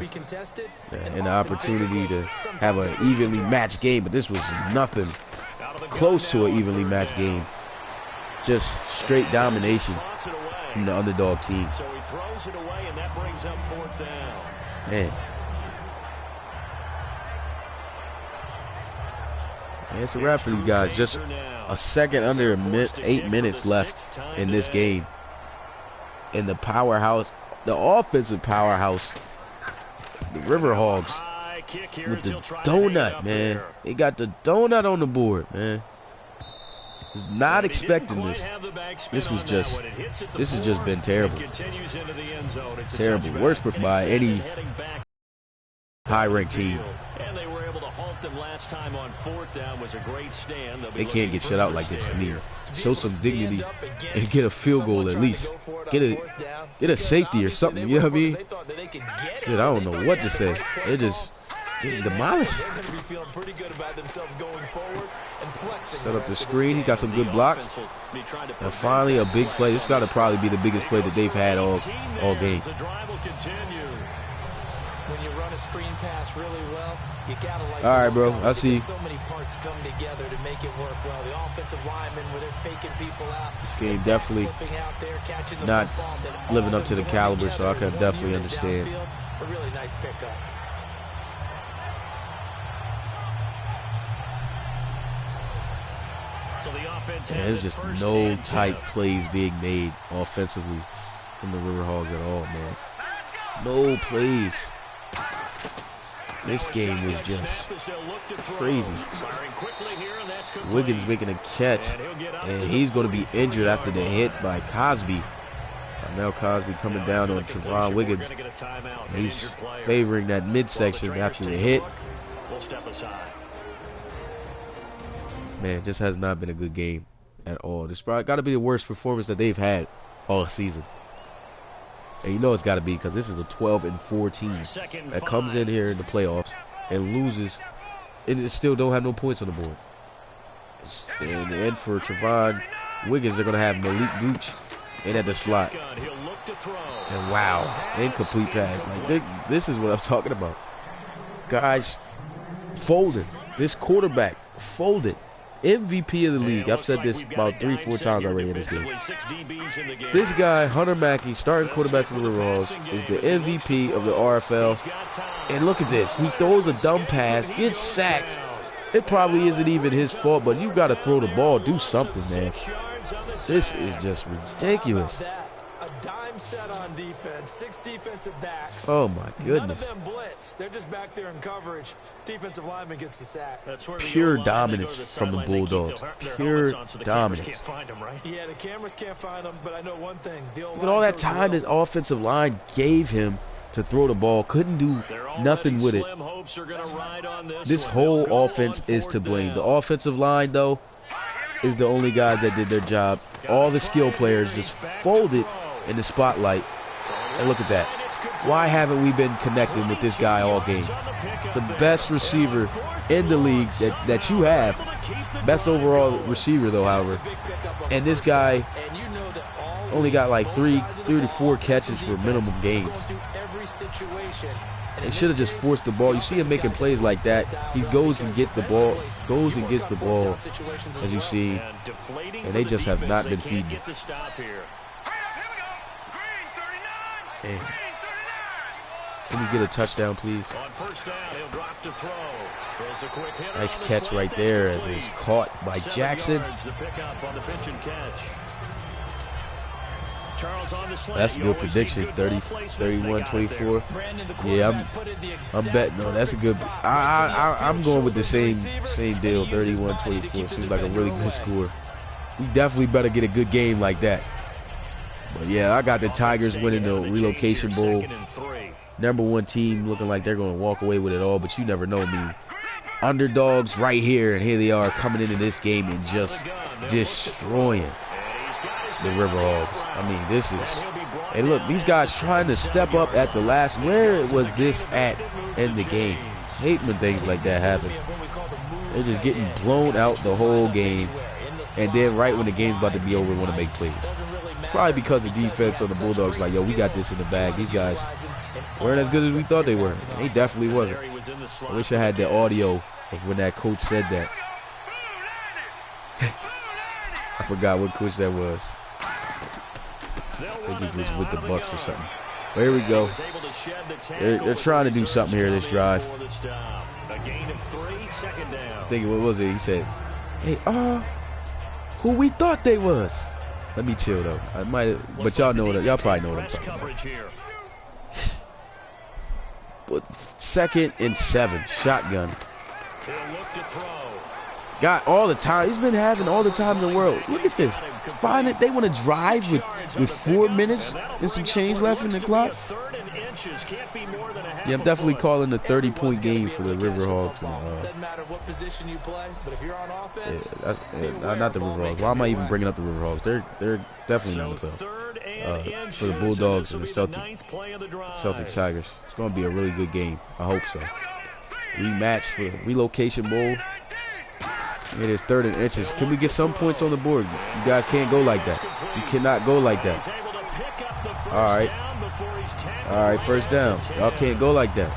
and the opportunity to have an evenly matched game. But this was nothing close to an evenly matched game. Just straight domination from the underdog team.
So he throws it away, and that brings up 4th down.
Man, it's a wrap for these guys. Just a second under 8 minutes left in this game. And the powerhouse, the offensive powerhouse, the Riverhawks, with the donut, man. They got the donut on the board, man. Was not expecting this. This has just been terrible. Terrible. Worst by any high-ranked team.
Them last time on 4th down was a great stand.
They can't get shut out like this. I mean, show some dignity and get a field goal at least. Get a safety or something. You know what I mean? Dude, I don't know what to say. They're just getting demolished. Set up the screen. He got some good blocks. And finally, a big play. This got to probably be the biggest play that they've had all game.
When you run a screen pass really well, you gotta like.
All right, bro. I see.
So many parts come together to make it work well. The offensive linemen, where they're faking people out.
This game definitely not living up to the caliber, so I can definitely understand.
A really nice pickup.
So the offense
yeah, there's just no tight plays being made offensively from the Riverhawks at all, man. No plays. This game is just crazy. Wiggins making a catch, and he's going to be injured after the hit by Cosby. Now Cosby coming down on Trevon Wiggins. He's favoring that midsection after the hit. Man, this has not been a good game at all. This probably got to be the worst performance that they've had all season. And you know it's got to be, because this is a 12-4 team that comes in here in the playoffs and loses, and it still don't have no points on the board. And for Trevon Wiggins, they're going to have Malik Gooch in at the slot. And wow, incomplete pass. Like this is what I'm talking about. Guys folded. This quarterback folded. MVP of the league. I've said this about 3-4 times already in this game. This guy, Hunter Mackey, starting quarterback for the Riverhawks, is the MVP of the RFL. And look at this. He throws a dumb pass, gets sacked. It probably isn't even his fault, but you got to throw the ball. Do something, man. This is just ridiculous.
Set on defense, 6 defensive backs.
Oh my goodness.
None of them blitz. They're just back there in coverage. Defensive lineman gets the sack.
Pure dominance from the Bulldogs. Pure dominance.
Yeah, the cameras can't find them, but I know one thing.
Look at all that time his offensive line gave him to throw the ball. Couldn't do nothing with it. This whole offense is to blame. The offensive line, though, is the only guy that did their job. All the skill players just folded in the spotlight. And look at that. Why haven't we been connecting with this guy all game? The best receiver in the league that you have. Best overall receiver, though, however. And this guy only got like 3 to 4 catches for minimum gains. They should have just forced the ball. You see him making plays like that. He goes and gets the ball, as you see. And they just have not been feeding it. Can we get a touchdown, please?
On first down, he'll drop to throw. Throws a quick hit
Nice
on the
catch
slant,
right there as
incomplete.
it's caught by
7
Jackson.
yards to pick up on the pitch and catch. Charles on the slant.
That's a
You
good
always
prediction.
need good
30,
ball placement.
31,
They got it there.
24.
Brandon, the
Yeah,
quarterback put in the
I'm
exact
betting. No, that's a good.
perfect spot.
I'm going with the same deal. 31, 24. Seems like a really good score. We definitely better get a good game like that. But yeah, I got the Tigers winning the Relocation Bowl. #1 team looking like they're going to walk away with it all, but you never know me. Underdogs right here, and here they are coming into this game and just destroying the River Hogs. I mean, this is... Hey, look, these guys trying to step up at the last... Where was this at in the game? Hate when things like that happen. They're just getting blown out the whole game, and then right when the game's about to be over, want to make plays. Probably because the defense on the Bulldogs like, yo, we got this in the bag. These guys weren't as good as we thought they were. They definitely wasn't. I wish I had the audio of when that coach said that. I forgot what coach that was. I think he was with the Bucks or something. But here we go. They're trying to do something here this drive. I think, what was it? He said, hey, who we thought they was. Let me chill though. I might, but y'all know that. Y'all probably know what I'm talking about. But 2nd and 7, shotgun. Got all the time. He's been having all the time in the world. Look at this. Find it. They want to drive with 4 minutes and some change left in the clock. Yeah, I'm definitely calling a 30-point game for the River Hogs.
Doesn't matter what position you play, but if you're on offense,
not the River Hogs. Why am I even bringing up the River Hogs? They're definitely in the playoffs. For the Bulldogs and the Celtic Tigers. It's going to be a really good game. I hope so. Rematch for the Relocation Bowl. It is 3rd and inches. Can we get some points on the board? You guys can't go like that. You cannot go like that. All right. All right, first down. Y'all can't go like that.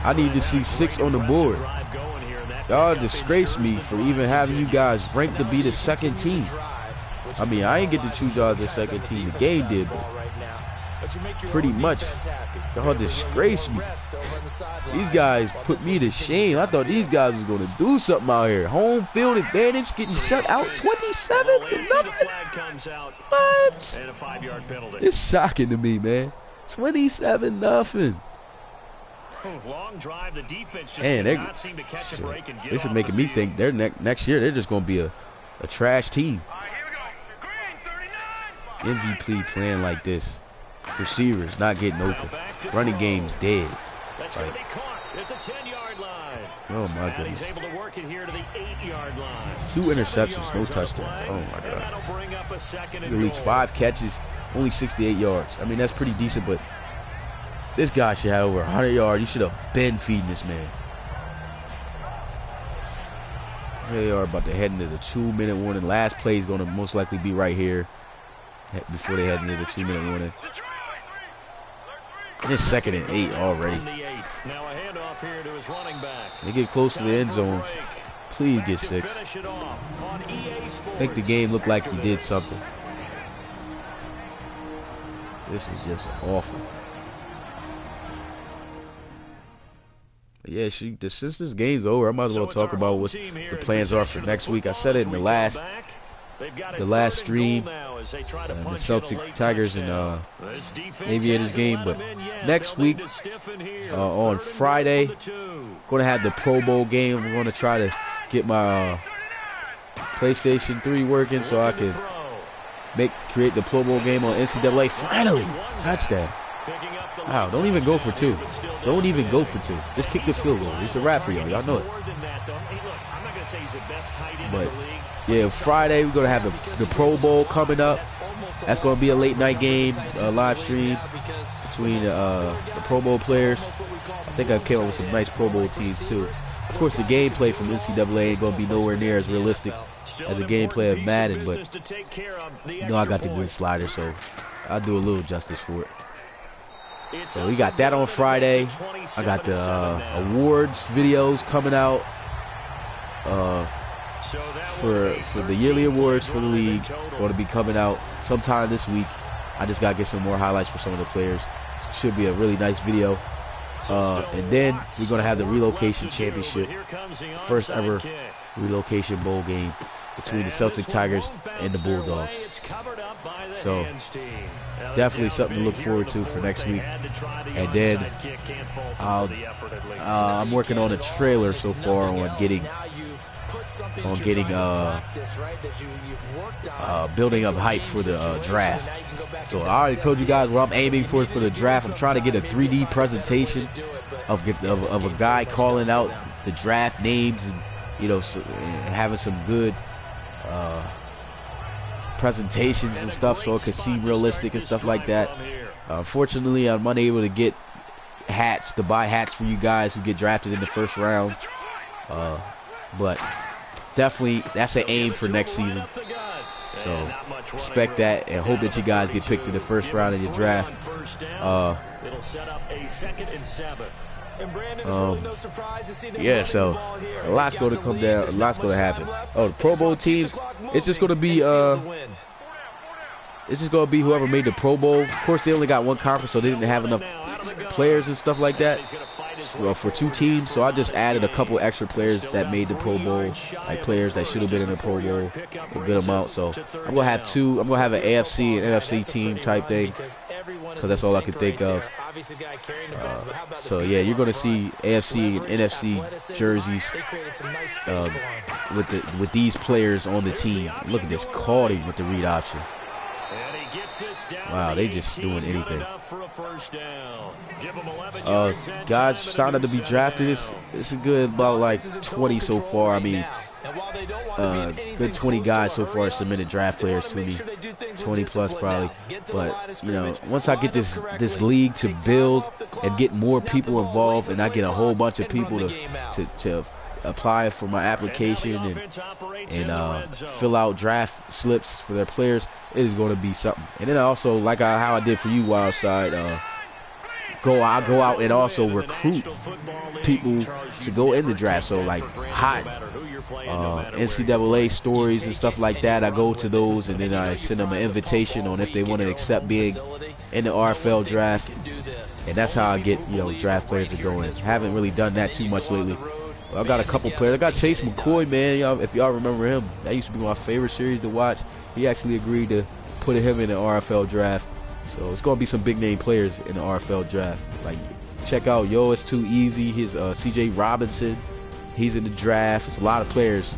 I need to see 6 on the board. Y'all disgrace me for even having you guys ranked to be the 2nd team. I mean, I ain't get to choose y'all as the 2nd team. The game did, but pretty much y'all disgrace me. These guys put me to shame. I thought these guys was going to do something out here. Home field advantage, getting shut out 27-0. What? It's shocking to me, man. 27-0.
Long drive, the defense just
Man,
cannot seem to catch a break and get
this is
off
making
the
me think they're next year they're just going to be a trash team. MVP playing like this. Receivers not getting open. Running game's dead.
That's going to be caught at the 10-yard line.
Oh my
And
goodness.
he's able to work it here to the 8-yard line.
2 interceptions,
7
no
yards on the
touchdowns.
play,
Oh my
and
God.
that'll bring up a 2nd
He
and
reached
goal.
5 catches, only 68 yards. I mean, that's pretty decent, but this guy should have over 100 yards. You should have been feeding this man. Here they are about to head into the 2-minute warning. Last play is going to most likely be right here before they head into the 2-minute warning. It's 2nd and 8 already.
Now a handoff here to his running back.
They get close to the end zone. Please get 6.
Finish it off on EA Sports.
Make the game look like he did something. This was just awful. But yeah, since this game's over, I might as well talk about what the plans are for next week. I said it in the last stream, the Celtic Tigers and Aviators game. But next week, on Friday, going to have the Pro Bowl game. I'm going to try to get my PlayStation 3 working so I can create the Pro Bowl game on NCAA. Finally, touchdown. Wow, don't even go for 2. Don't even go for 2. Just kick the field goal. It's a wrap for y'all. Y'all know it. But yeah, Friday we're gonna have the Pro Bowl coming up. That's gonna be a late night game, live stream between the Pro Bowl players. I think I came up with some nice Pro Bowl teams too. Of course, the gameplay from NCAA ain't gonna be nowhere near as realistic as the gameplay of Madden, but you know I got the good slider, so I'll do a little justice for it. So we got that on Friday. I got the awards videos coming out for the yearly awards for the league. Going to be coming out sometime this week. I just got to get some more highlights for some of the players. Should be a really nice video. And then we're going to have the Relocation Championship, first ever Relocation Bowl game between the Celtic Tigers and the Bulldogs. So definitely something to look forward to for next week. And then I'm working on a trailer so far on getting building up hype for the draft. So I already told you guys what I'm aiming for the draft. I'm trying to get a 3D presentation of a guy calling out the draft names, and and having some good presentations and stuff, so it could seem realistic and stuff like that. Unfortunately, I'm unable to get buy hats for you guys who get drafted in the first round. But definitely that's an aim for next season. So expect that and hope that you guys get picked in the first round of your draft.
It'll set up a 2nd and 7.
Yeah, so a lot's going to come down. A lot's going to happen. Oh, the Pro Bowl teams. It's just going to be whoever made the Pro Bowl. Of course, they only got one conference, so they didn't have enough players and stuff like that for 2 teams. So I just added a couple extra players that made the Pro Bowl, like players that should have been in the Pro Bowl, a good amount. So I'm gonna have 2. I'm gonna have an AFC and NFC team type thing, because that's all I could think of. So yeah, you're gonna see AFC and NFC jerseys with these players on the team. Look at this Caudy with the read option. Wow, they just doing anything. Guys signed up to be drafted. It's a good about like 20 so far. I mean, good 20 guys so far submitted draft players to me, 20 plus probably. But once I get this league to build and get more people involved, and I get a whole bunch of people to apply for my application and fill out draft slips for their players, it is going to be something. And then I also, like how I did for you, Wildside, go out and also recruit people to go in the draft. So like hot NCAA stories and stuff like that, I go to those and then I send them an invitation on if they want to accept being in the RFL draft, and that's how I get draft players to go in. Haven't really done that too much lately. I got a couple players. I got Chase McCoy, man. If y'all remember him, that used to be my favorite series to watch. He actually agreed to put him in the RFL draft. So it's going to be some big name players in the RFL draft. Like, check out It's Too Easy. His CJ Robinson, he's in the draft. It's a lot of players.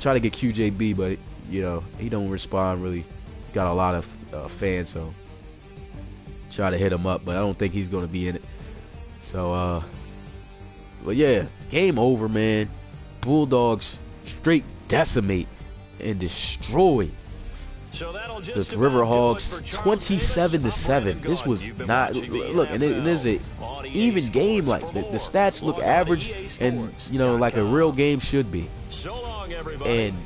Try to get QJB, but he don't respond really. Got a lot of fans, so try to hit him up, but I don't think he's going to be in it. So but yeah, game over, man. Bulldogs straight decimate and destroy the River Hogs 27-7. This was not, look, and it is an even game. Like the stats look average, and like a real game should be. And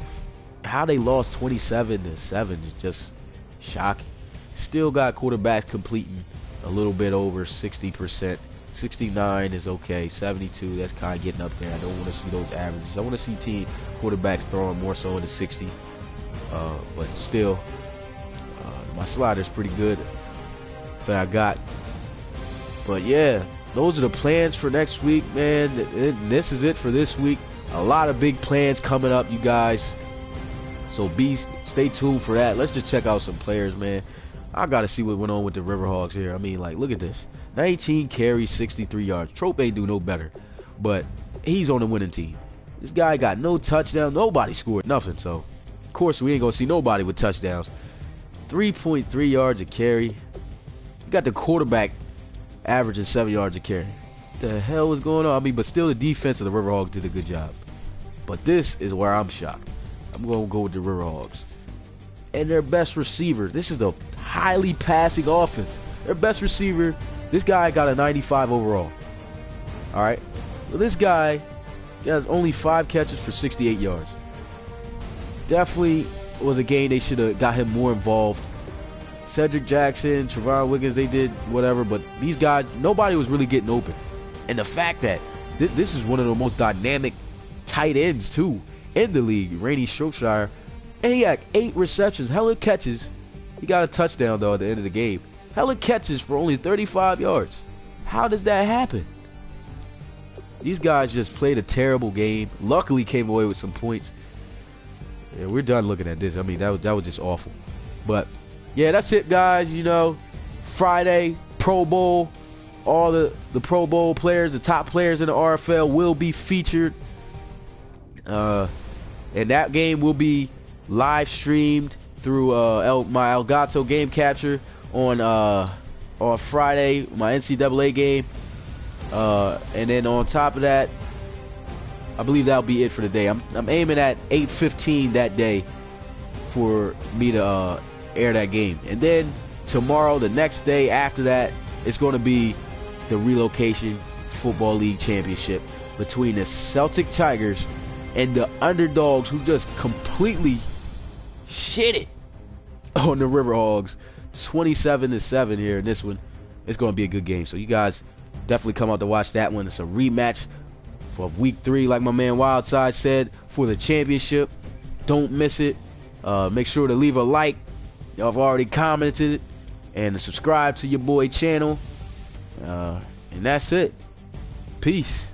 how they lost 27-7 is just shocking. Still got quarterbacks completing a little bit over 60%. 69 is okay. 72, that's kind of getting up there. I don't want to see those averages. I want to see team quarterbacks throwing more so into 60. But still, my slider's pretty good that I got. But yeah, those are the plans for next week, man. This is it for this week. A lot of big plans coming up, you guys. So stay tuned for that. Let's just check out some players, man. I got to see what went on with the River Hogs here. I mean, like, look at this. 19 carries, 63 yards. Trope ain't do no better, but he's on the winning team. This guy got no touchdown. Nobody scored nothing, so of course we ain't gonna see nobody with touchdowns. 3.3 yards a carry. You got the quarterback averaging 7 yards a carry. What the hell was going on? I mean, but still the defense of the River Hogs did a good job. But this is where I'm shocked. I'm gonna go with the River Hogs. And their best receiver, this is a highly passing offense. Their best receiver, this guy got a 95 overall. Alright, so this guy has only 5 catches for 68 yards. Definitely was a game they should have got him more involved. Cedric Jackson, Trevon Wiggins, they did whatever, but these guys, nobody was really getting open. And the fact that this is one of the most dynamic tight ends too in the league, Rainey Shropshire, and he had 8 receptions, hella catches. He got a touchdown though at the end of the game. Hella catches for only 35 yards. How does that happen? These guys just played a terrible game. Luckily came away with some points. Yeah, we're done looking at this. I mean, that was just awful. But yeah, that's it, guys. You know, Friday, Pro Bowl. All the Pro Bowl players, the top players in the RFL will be featured. And that game will be live streamed through my Elgato game capture on Friday, my NCAA game. And then on top of that, I believe that'll be it for the day. I'm aiming at 8:15 that day for me to air that game. And then tomorrow, the next day after that, it's going to be the Relocation Football League Championship between the Celtic Tigers and the Underdogs, who just completely shitted on the River Hogs. 27-7 here in this one. It's going to be a good game. So you guys definitely come out to watch that one. It's a rematch for week 3, like my man Wildside said, for the championship. Don't miss it. Make sure to leave a like. Y'all have already commented, and subscribe to your boy channel. And that's it. Peace.